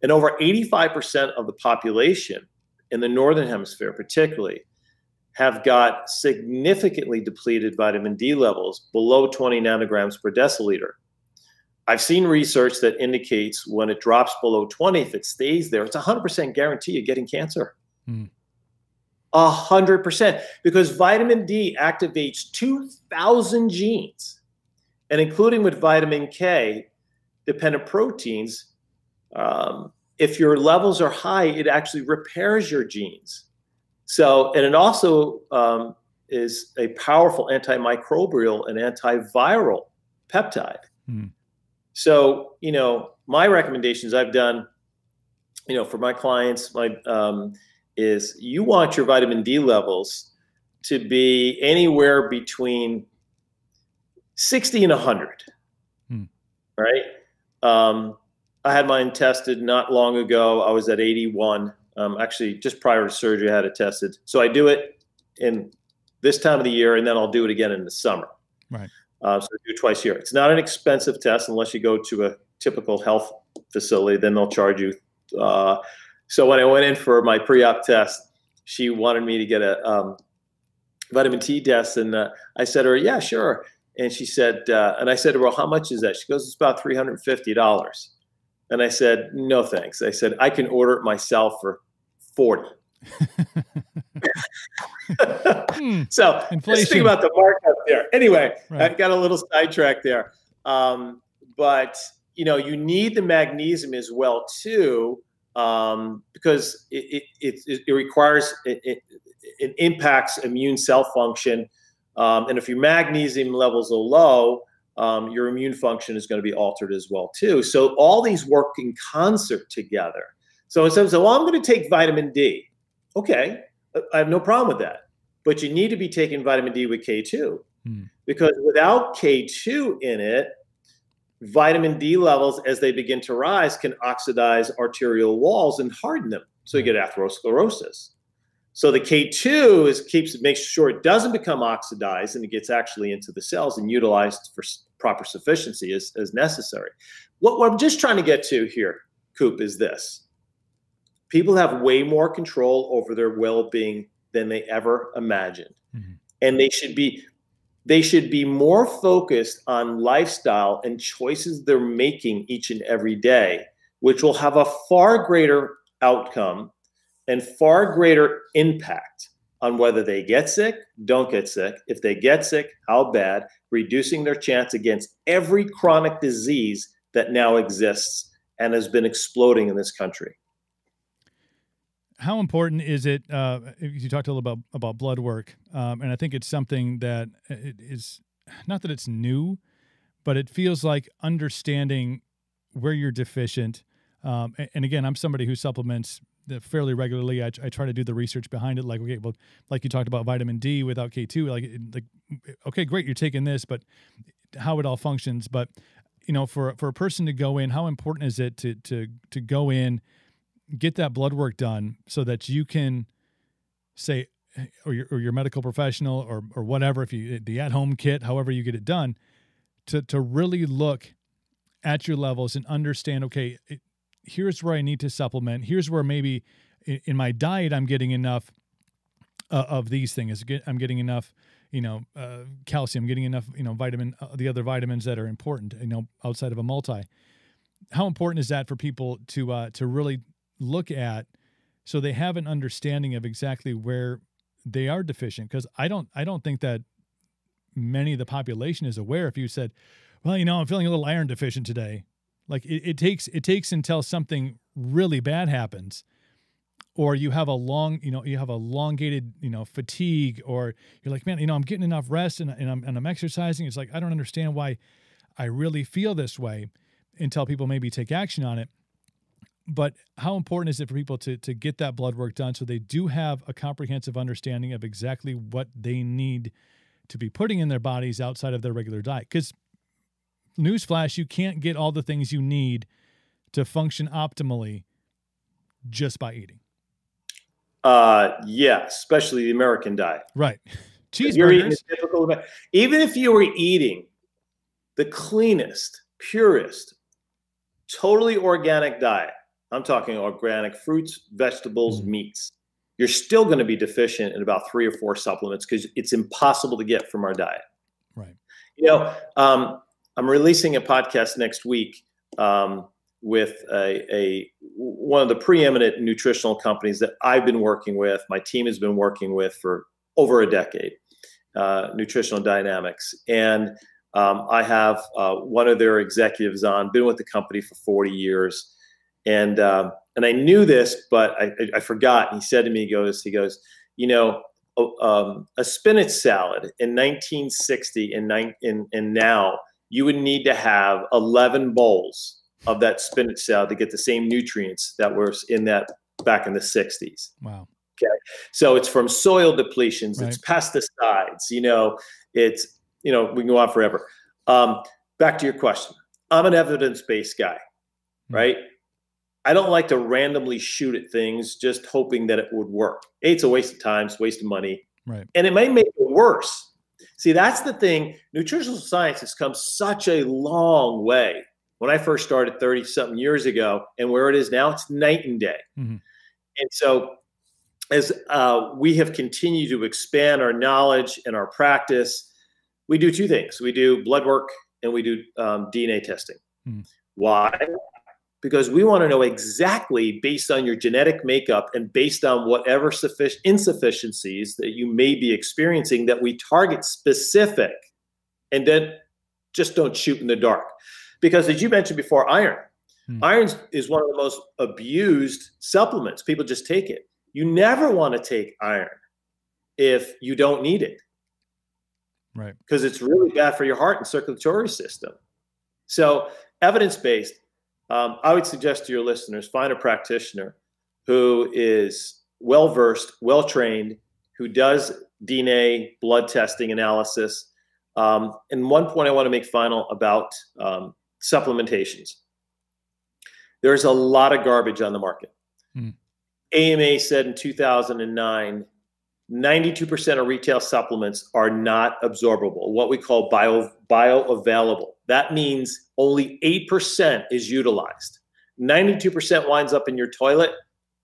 And over 85% of the population in the northern hemisphere particularly have got significantly depleted vitamin D levels below 20 nanograms per deciliter. I've seen research that indicates when it drops below 20, if it stays there, it's 100% guarantee of getting cancer. 100%, because vitamin D activates 2,000 genes, and including with vitamin K dependent proteins, if your levels are high, it actually repairs your genes. So, and it also is a powerful antimicrobial and antiviral peptide. So, my recommendations I've done, for my clients, is you want your vitamin D levels to be anywhere between 60 and 100, right? I had mine tested not long ago. I was at 81. Actually, just prior to surgery, I had it tested. So I do it in this time of the year, and then I'll do it again in the summer. Right. So I do it twice a year. It's not an expensive test unless you go to a typical health facility. Then they'll charge you. So when I went in for my pre-op test, she wanted me to get a vitamin T test, and I said to her, "Yeah, sure." And she said, and I said to her, "Well, how much is that?" She goes, "It's about $350." And I said, "No, thanks." I said, "I can order it myself for 40." So inflation. Just think about the markup there. Anyway, right. I got a little sidetracked there. But you need the magnesium as well too, because it requires it impacts immune cell function, and if your magnesium levels are low, your immune function is going to be altered as well too. So all these work in concert together. So instead of saying, "Well, I'm going to take vitamin D," okay, I have no problem with that, but you need to be taking vitamin D with K2, because without K2 in it, vitamin D levels, as they begin to rise, can oxidize arterial walls and harden them. So you get atherosclerosis. So the K2 makes sure it doesn't become oxidized, and it gets actually into the cells and utilized for proper sufficiency as necessary. What I'm just trying to get to here, Coop, is this. People have way more control over their well-being than they ever imagined. And they should be more focused on lifestyle and choices they're making each and every day, which will have a far greater outcome and far greater impact on whether they get sick, don't get sick. If they get sick, how bad, reducing their chance against every chronic disease that now exists and has been exploding in this country. How important is it? You talked a little about blood work, and I think it's something that it is not that it's new, but it feels like understanding where you're deficient. And again, I'm somebody who supplements fairly regularly. I try to do the research behind it. Like, okay, well, like you talked about vitamin D without K2, like, okay, great, you're taking this, but how it all functions. But, for a person to go in, how important is it to go in, get that blood work done so that you can say, or your medical professional or whatever, if you, the at-home kit, however you get it done, to really look at your levels and understand, okay, here's where I need to supplement. Here's where maybe in my diet, I'm getting enough of these things. I'm getting enough, calcium, getting enough, vitamin, the other vitamins that are important, outside of a multi. How important is that for people to really look at, so they have an understanding of exactly where they are deficient? Because I don't think that many of the population is aware. If you said, well, I'm feeling a little iron deficient today, like it takes until something really bad happens, or you have a elongated, fatigue, or you're like, man, I'm getting enough rest and I'm exercising. It's like, I don't understand why I really feel this way, until people maybe take action on it. But how important is it for people to get that blood work done so they do have a comprehensive understanding of exactly what they need to be putting in their bodies outside of their regular diet? Because newsflash, you can't get all the things you need to function optimally just by eating. Yeah, especially the American diet. Right. Cheeseburgers. Cheeseburgers. Even if you were eating the cleanest, purest, totally organic diet, I'm talking organic fruits, vegetables, meats, you're still going to be deficient in about 3 or 4 supplements because it's impossible to get from our diet. Right. I'm releasing a podcast next week with one of the preeminent nutritional companies that I've been working with. My team has been working with for over a decade, Nutritional Dynamics. And I have one of their executives on, been with the company for 40 years. And I knew this, but I forgot. And he said to me, he goes, a spinach salad in 1960 and now, you would need to have 11 bowls of that spinach salad to get the same nutrients that were in that back in the 60s. Wow. Okay. So it's from soil depletions, right. It's pesticides, it's, we can go on forever. Back to your question. I'm an evidence-based guy, right? I don't like to randomly shoot at things just hoping that it would work. It's a waste of time, it's a waste of money. Right. And it may make it worse. See, that's the thing. Nutritional science has come such a long way. When I first started 30-something years ago and where it is now, it's night and day. Mm-hmm. And so as we have continued to expand our knowledge and our practice, we do 2 things. We do blood work and we do DNA testing. Mm-hmm. Why? Because we want to know exactly, based on your genetic makeup and based on whatever insufficiencies that you may be experiencing, that we target specific and then just don't shoot in the dark. Because as you mentioned before, iron. Iron is one of the most abused supplements. People just take it. You never want to take iron if you don't need it. Right. Because it's really bad for your heart and circulatory system. So evidence-based, I would suggest to your listeners, find a practitioner who is well-versed, well-trained, who does DNA blood testing analysis. And one point I want to make final about supplementations. There's a lot of garbage on the market. AMA said in 2009, 92% of retail supplements are not absorbable, what we call bioavailable. That means only 8% is utilized. 92% winds up in your toilet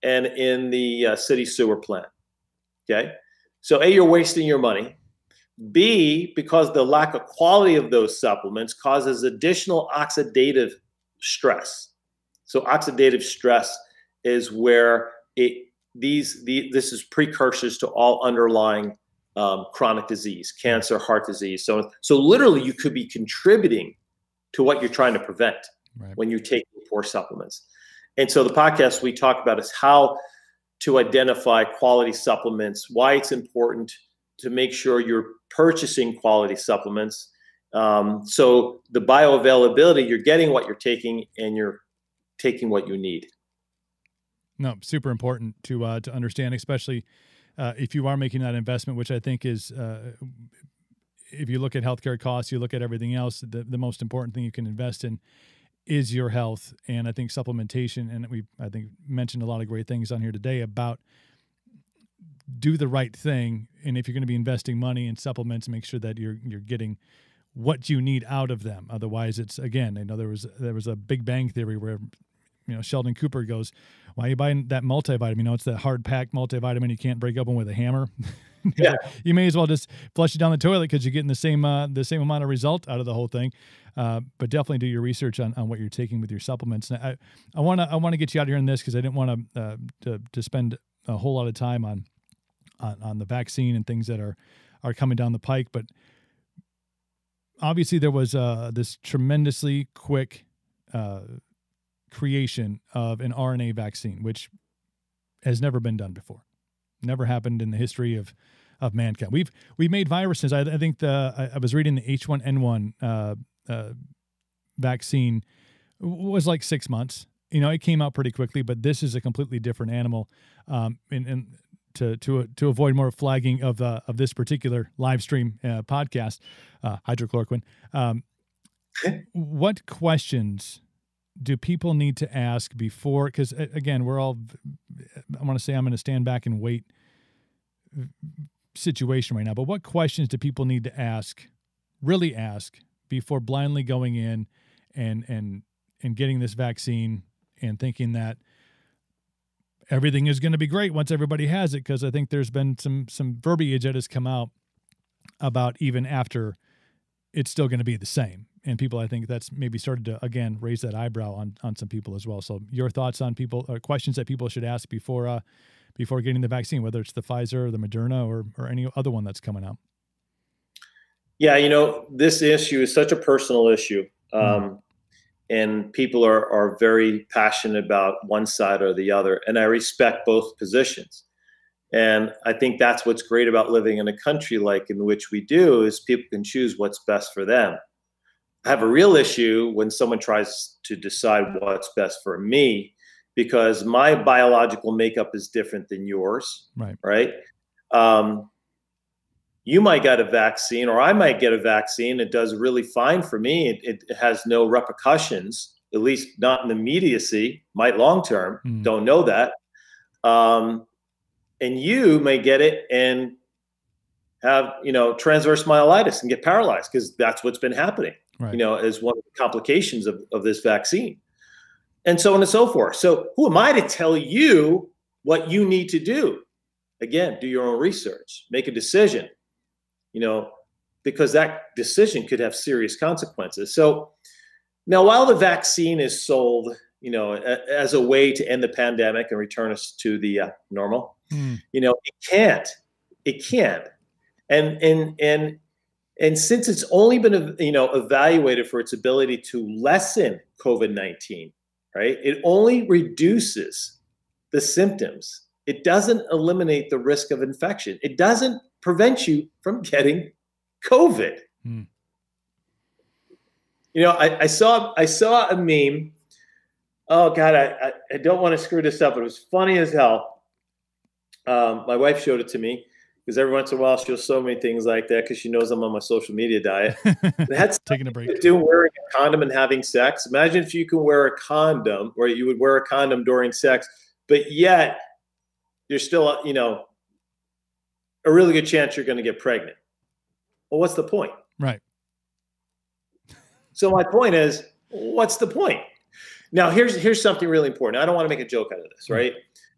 and in the city sewer plant. Okay? So A, you're wasting your money. B, because the lack of quality of those supplements causes additional oxidative stress. So oxidative stress is where this is precursors to all underlying chronic disease, cancer, heart disease. So literally you could be contributing to what you're trying to prevent when you're taking poor supplements. And so the podcast we talk about is how to identify quality supplements, why it's important to make sure you're purchasing quality supplements. So the bioavailability, you're getting what you're taking and you're taking what you need. No, super important to understand, especially if you are making that investment, which I think is, if you look at healthcare costs, you look at everything else, the most important thing you can invest in is your health. And I think supplementation, and I think mentioned a lot of great things on here today about do the right thing. And if you're going to be investing money in supplements, make sure that you're getting what you need out of them. Otherwise, it's, again, I know there was a Big Bang Theory where, Sheldon Cooper goes, why are you buying that multivitamin? It's that hard packed multivitamin you can't break open with a hammer. Yeah. Like, you may as well just flush it down the toilet because you're getting the same amount of result out of the whole thing. But definitely do your research on what you're taking with your supplements. And I want to get you out here on this because I didn't want to spend a whole lot of time on the vaccine and things that are coming down the pike. But obviously there was this tremendously quick creation of an RNA vaccine, which has never been done before. Never happened in the history of mankind. We've made viruses. I think I was reading the H1N1 vaccine was like 6 months. It came out pretty quickly, but this is a completely different animal. And to avoid more flagging of this particular live stream podcast, hydrochloroquine. What questions do people need to ask before? Because again, I want to say I'm in a stand back and wait situation right now, but what questions do people need to really ask before blindly going in and getting this vaccine and thinking that everything is going to be great once everybody has it? Because I think there's been some verbiage that has come out about even after it's still going to be the same. And people, I think that's maybe started to, again, raise that eyebrow on some people as well. So your thoughts on questions that people should ask before getting the vaccine, whether it's the Pfizer or the Moderna or any other one that's coming out. Yeah, this issue is such a personal issue. And people are very passionate about one side or the other. And I respect both positions. And I think that's what's great about living in a country like in which we do is people can choose what's best for them. I have a real issue when someone tries to decide what's best for me because my biological makeup is different than yours, right? You might get a vaccine or I might get a vaccine. It does really fine for me. It has no repercussions, at least not in the immediacy, might long-term, don't know that. And you may get it and have, transverse myelitis and get paralyzed because that's what's been happening, as one of the complications of this vaccine and so on and so forth. So who am I to tell you what you need to do? Again, do your own research, make a decision, because that decision could have serious consequences. So now while the vaccine is sold, as a way to end the pandemic and return us to the normal, it can't. And since it's only been, evaluated for its ability to lessen COVID-19, right? It only reduces the symptoms. It doesn't eliminate the risk of infection. It doesn't prevent you from getting COVID. I saw a meme. Oh God, I don't want to screw this up, but it was funny as hell. My wife showed it to me because every once in a while she'll show me things like that because she knows I'm on my social media diet. That's taking a break. To do wearing a condom and having sex. Imagine if you can wear a condom, or you would wear a condom during sex, but yet you're still, a really good chance you're going to get pregnant. Well, what's the point? Right. So my point is, what's the point? Now, here's something really important. I don't want to make a joke out of this, right?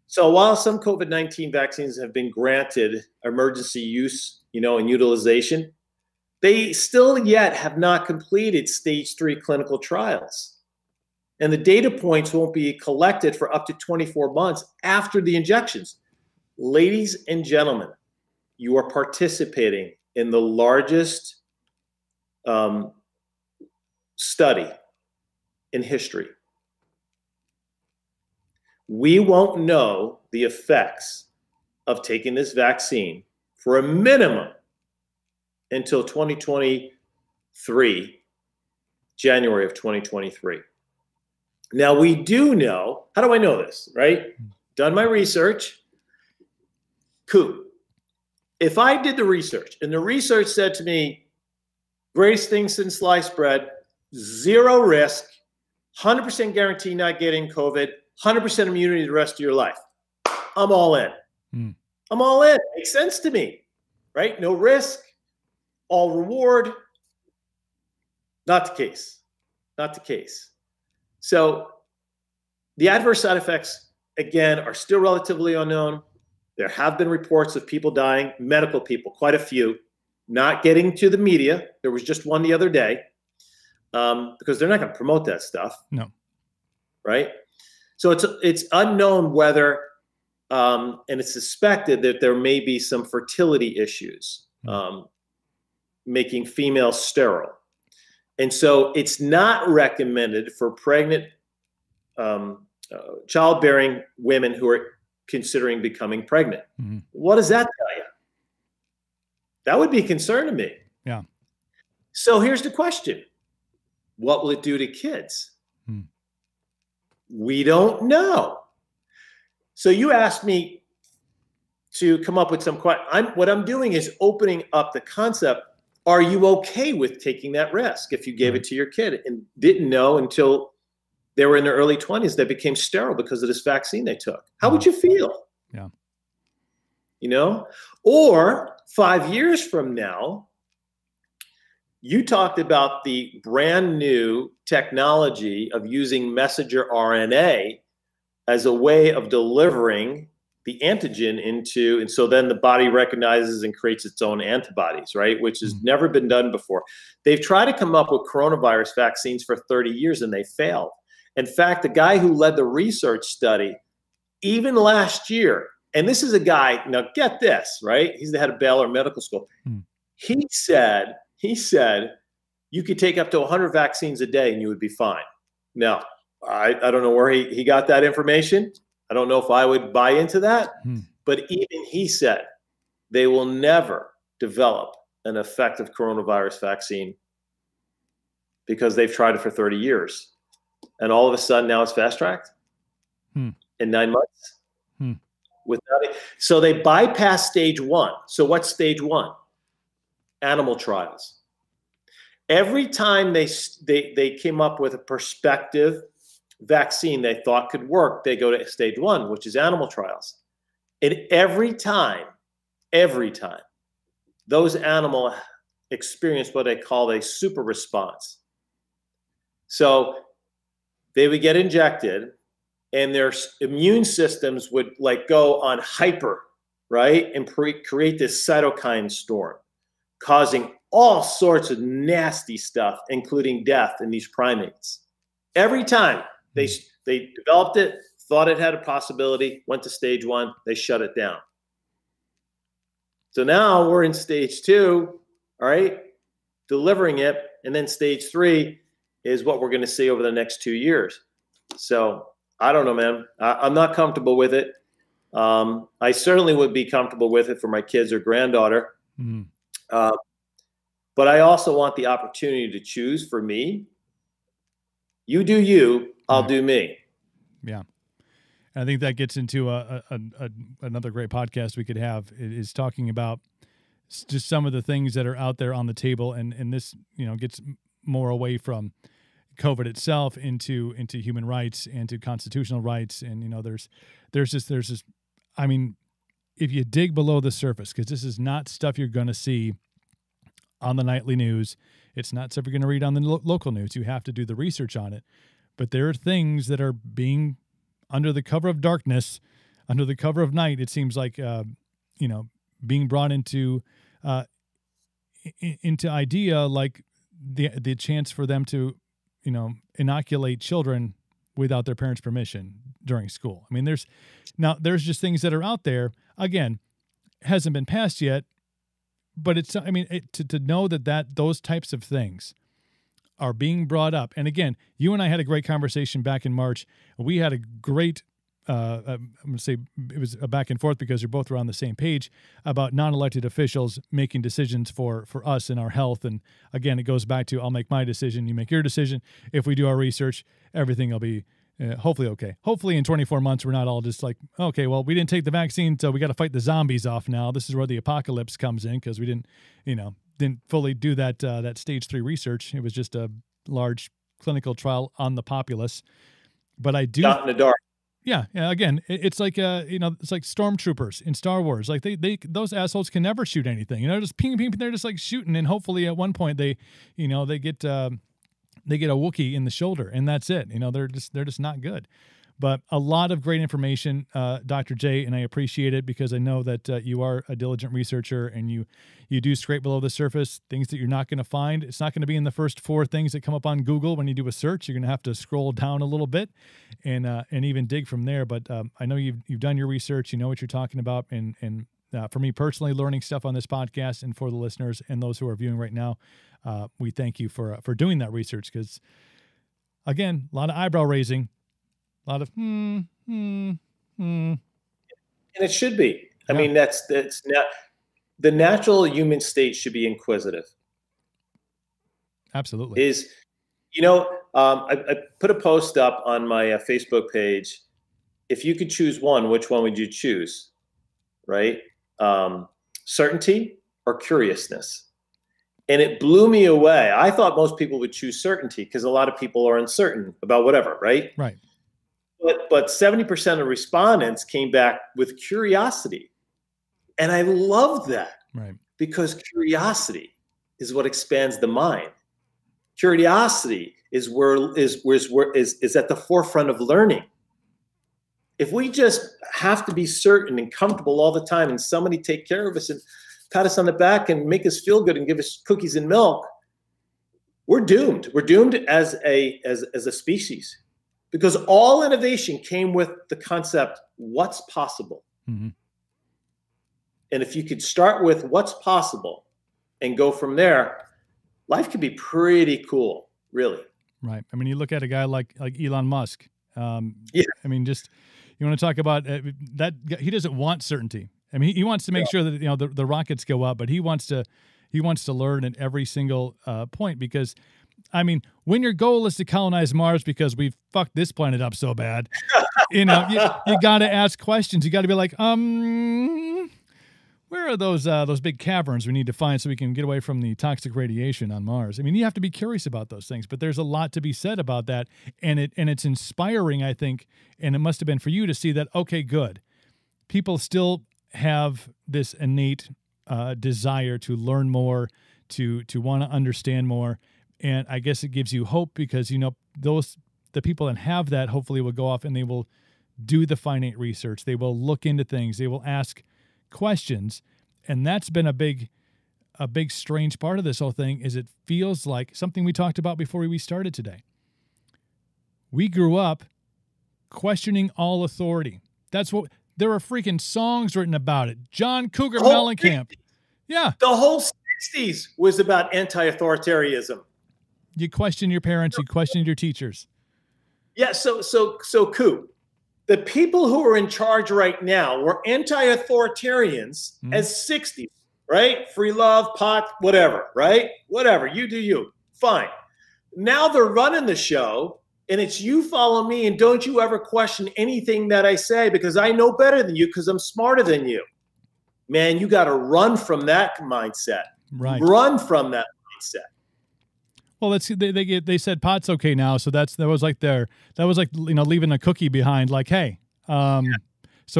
So while some COVID-19 vaccines have been granted emergency use, and utilization, they still yet have not completed stage 3 clinical trials. And the data points won't be collected for up to 24 months after the injections. Ladies and gentlemen, you are participating in the largest study in history. We won't know the effects of taking this vaccine for a minimum until 2023, January of 2023. Now, we do know, how do I know this, right? Done my research. Coop, if I did the research and the research said to me, greatest thing since sliced bread, 0 risk, 100% guarantee not getting COVID, 100% immunity the rest of your life, I'm all in. I'm all in. Makes sense to me, right? No risk, all reward. Not the case. Not the case. So the adverse side effects, again, are still relatively unknown. There have been reports of people dying, medical people, quite a few, not getting to the media. There was just one the other day because they're not going to promote that stuff. No. Right? So it's unknown whether, and it's suspected that there may be some fertility issues, making females sterile. And so it's not recommended for pregnant, childbearing women who are considering becoming pregnant. What does that tell you? That would be a concern to me. Yeah. So here's the question. What will it do to kids? We don't know. So you asked me to come up with some questions. What I'm doing is opening up the concept. Are you okay with taking that risk if you gave it to your kid and didn't know until they were in their early 20s they became sterile because of this vaccine they took? How would you feel? Yeah. You know? Or 5 years from now, you talked about the brand new technology of using messenger RNA as a way of delivering the antigen into, and so then the body recognizes and creates its own antibodies, right? Which has never been done before. They've tried to come up with coronavirus vaccines for 30 years and they failed. In fact, the guy who led the research study, even last year, and this is a guy, now get this, right? He's the head of Baylor Medical School. He said, you could take up to 100 vaccines a day and you would be fine. Now, I don't know where he got that information. I don't know if I would buy into that, but even he said they will never develop an effective coronavirus vaccine because they've tried it for 30 years. And all of a sudden now it's fast-tracked in 9 months. Without it. So they bypass stage 1. So what's stage 1? Animal trials. Every time they came up with a prospective vaccine they thought could work, they go to stage 1, which is animal trials. And every time, those animals experience what they call a super response. So they would get injected and their immune systems would go on hyper, right? And create this cytokine storm, causing all sorts of nasty stuff, including death in these primates. Every time they developed it, thought it had a possibility, went to stage 1, they shut it down. So now we're in stage 2, all right, delivering it. And then stage 3 is what we're going to see over the next 2 years. So I don't know, man. I'm not comfortable with it. I certainly would be comfortable with it for my kids or granddaughter. But I also want the opportunity to choose for me. You do you, I'll do me. Yeah. And I think that gets into another great podcast we could have, is talking about just some of the things that are out there on the table. And this, gets more away from COVID itself into human rights and to constitutional rights. And, there's this, I mean, if you dig below the surface, because this is not stuff you're going to see on the nightly news. It's not stuff you're going to read on the local news. You have to do the research on it. But there are things that are being, under the cover of darkness, under the cover of night, it seems like, being brought into idea, like the chance for them to, inoculate children without their parents' permission during school. I mean, there's just things that are out there. again, hasn't been passed yet, but it's, I mean, to know that those types of things are being brought up. And again, you and I had a great conversation back in March. We had a great, I'm going to say it was a back and forth because you're both were on the same page about non-elected officials making decisions for us and our health. And again, it goes back to, I'll make my decision, you make your decision. If we do our research, everything will be hopefully okay. Hopefully in 24 months, we're not all just like, okay, well, we didn't take the vaccine, so we got to fight the zombies off now. This is where the apocalypse comes in because we didn't fully do that stage 3 research. It was just a large clinical trial on the populace. But I do. Shot in the dark. Yeah. Again, it's like it's like stormtroopers in Star Wars. Like they those assholes can never shoot anything. Just ping, ping. They're just like shooting, and hopefully at one point they get a Wookiee in the shoulder, and that's it. They're just not good. But a lot of great information, Dr. J, and I appreciate it because I know that you are a diligent researcher and you do scrape below the surface, things that you're not going to find. It's not going to be in the first 4 things that come up on Google when you do a search. You're going to have to scroll down a little bit and even dig from there. But I know you've done your research. You know what you're talking about. And for me personally, learning stuff on this podcast and for the listeners and those who are viewing right now, we thank you for doing that research because, again, a lot of eyebrow raising. A lot of And it should be. Yeah. I mean, that's not the natural human state should be inquisitive. Absolutely. I put a post up on my Facebook page. If you could choose one, which one would you choose? Right? Certainty or curiousness? And it blew me away. I thought most people would choose certainty because a lot of people are uncertain about whatever, right? Right. But 70% of respondents came back with curiosity. And I love that. Right. Because curiosity is what expands the mind. Curiosity is at the forefront of learning. If we just have to be certain and comfortable all the time and somebody take care of us and pat us on the back and make us feel good and give us cookies and milk, we're doomed. We're doomed as a species. Because all innovation came with the concept, what's possible? Mm-hmm. And if you could start with what's possible and go from there, life could be pretty cool, really. Right. I mean, you look at a guy like Elon Musk. Yeah. I mean, just you want to talk about that? He doesn't want certainty. I mean, he wants to make sure that the rockets go up, but he wants to learn at every single point because. I mean, when your goal is to colonize Mars because we've fucked this planet up so bad, you got to ask questions. You got to be like, where are those big caverns we need to find so we can get away from the toxic radiation on Mars? I mean, you have to be curious about those things, but there's a lot to be said about that, and it's inspiring, I think, and it must have been for you to see that. Okay, good. People still have this innate desire to learn more, to want to understand more. And I guess it gives you hope because, the people that have that hopefully will go off and they will do the finite research. They will look into things. They will ask questions. And that's been a big strange part of this whole thing is it feels like something we talked about before we started today. We grew up questioning all authority. There are freaking songs written about it. John Cougar Mellencamp. Yeah. The whole 60s was about anti-authoritarianism. You question your parents, you question your teachers. Yeah, so Coup, the people who are in charge right now were anti-authoritarians as 60s, right? Free love, pot, whatever, right? Whatever, you do you. Fine. Now they're running the show, and it's you follow me, and don't you ever question anything that I say because I know better than you because I'm smarter than you. Man, you got to run from that mindset. Right. Run from that mindset. Well, they said pot's okay now, so that was like leaving a cookie behind. Like, hey, so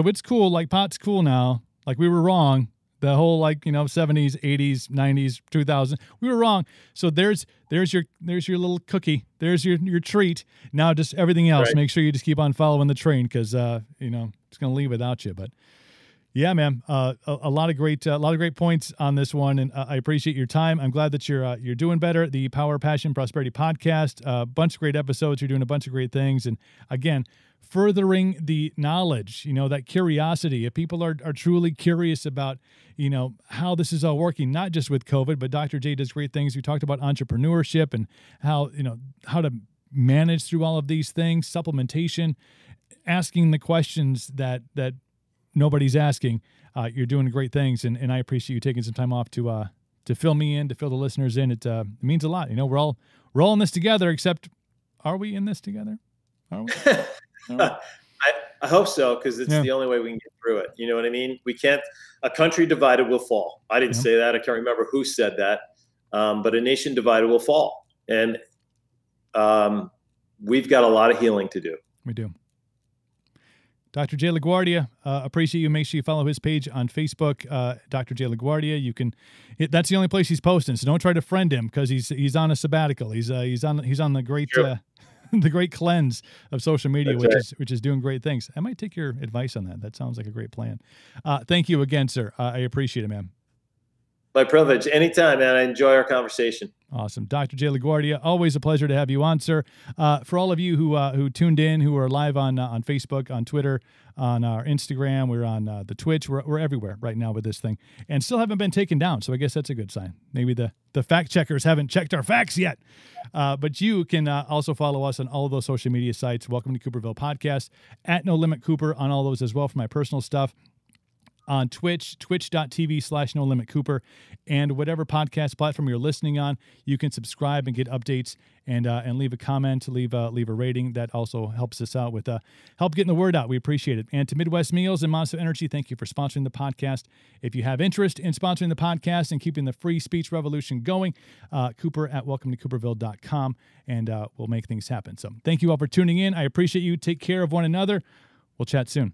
it's cool. Like pot's cool now. Like we were wrong. The whole 70s, 80s, 90s, 2000, we were wrong. So there's your little cookie. There's your treat. Now just everything else. Right. Make sure you just keep on following the train because it's gonna leave without you. But Yeah, man. A lot of great points on this one, and I appreciate your time. I'm glad that you're doing better. The Power, Passion, Prosperity podcast, a bunch of great episodes. You're doing a bunch of great things, and again, furthering the knowledge. That curiosity. If people are truly curious about how this is all working, not just with COVID, but Dr. J does great things. We talked about entrepreneurship and how to manage through all of these things, supplementation, asking the questions that nobody's asking. You're doing great things, and I appreciate you taking some time off to fill me in, to fill the listeners in. It means a lot. We're all in this together. Except, are we in this together? Are we? I hope so, because it's the only way we can get through it. You know what I mean? We can't. A country divided will fall. I didn't say that. I can't remember who said that. But a nation divided will fall, and we've got a lot of healing to do. We do. Dr. J. LaGuardia, appreciate you. Make sure you follow his page on Facebook, Dr. J. LaGuardia. That's the only place he's posting, so don't try to friend him because he's on a sabbatical. He's on the great the great cleanse of social media, which is doing great things. I might take your advice on that. That sounds like a great plan. Thank you again, sir. I appreciate it, man. My privilege. Anytime, man. I enjoy our conversation. Awesome. Dr. J. LaGuardia, always a pleasure to have you on, sir. For all of you who tuned in, who are live on Facebook, on Twitter, on our Instagram, we're on the Twitch, we're everywhere right now with this thing, and still haven't been taken down, so I guess that's a good sign. Maybe the fact checkers haven't checked our facts yet. But you can also follow us on all of those social media sites. Welcome to Cooperville Podcast, at No Limit Cooper on all those as well for my personal stuff. On Twitch, twitch.tv/No Limit Cooper, and whatever podcast platform you're listening on, you can subscribe and get updates and leave a comment, leave a rating. That also helps us out with help getting the word out. We appreciate it. And to Midwest Meals and Monster Energy, thank you for sponsoring the podcast. If you have interest in sponsoring the podcast and keeping the free speech revolution going, Cooper at welcometocooperville.com, and we'll make things happen. So thank you all for tuning in. I appreciate you. Take care of one another. We'll chat soon.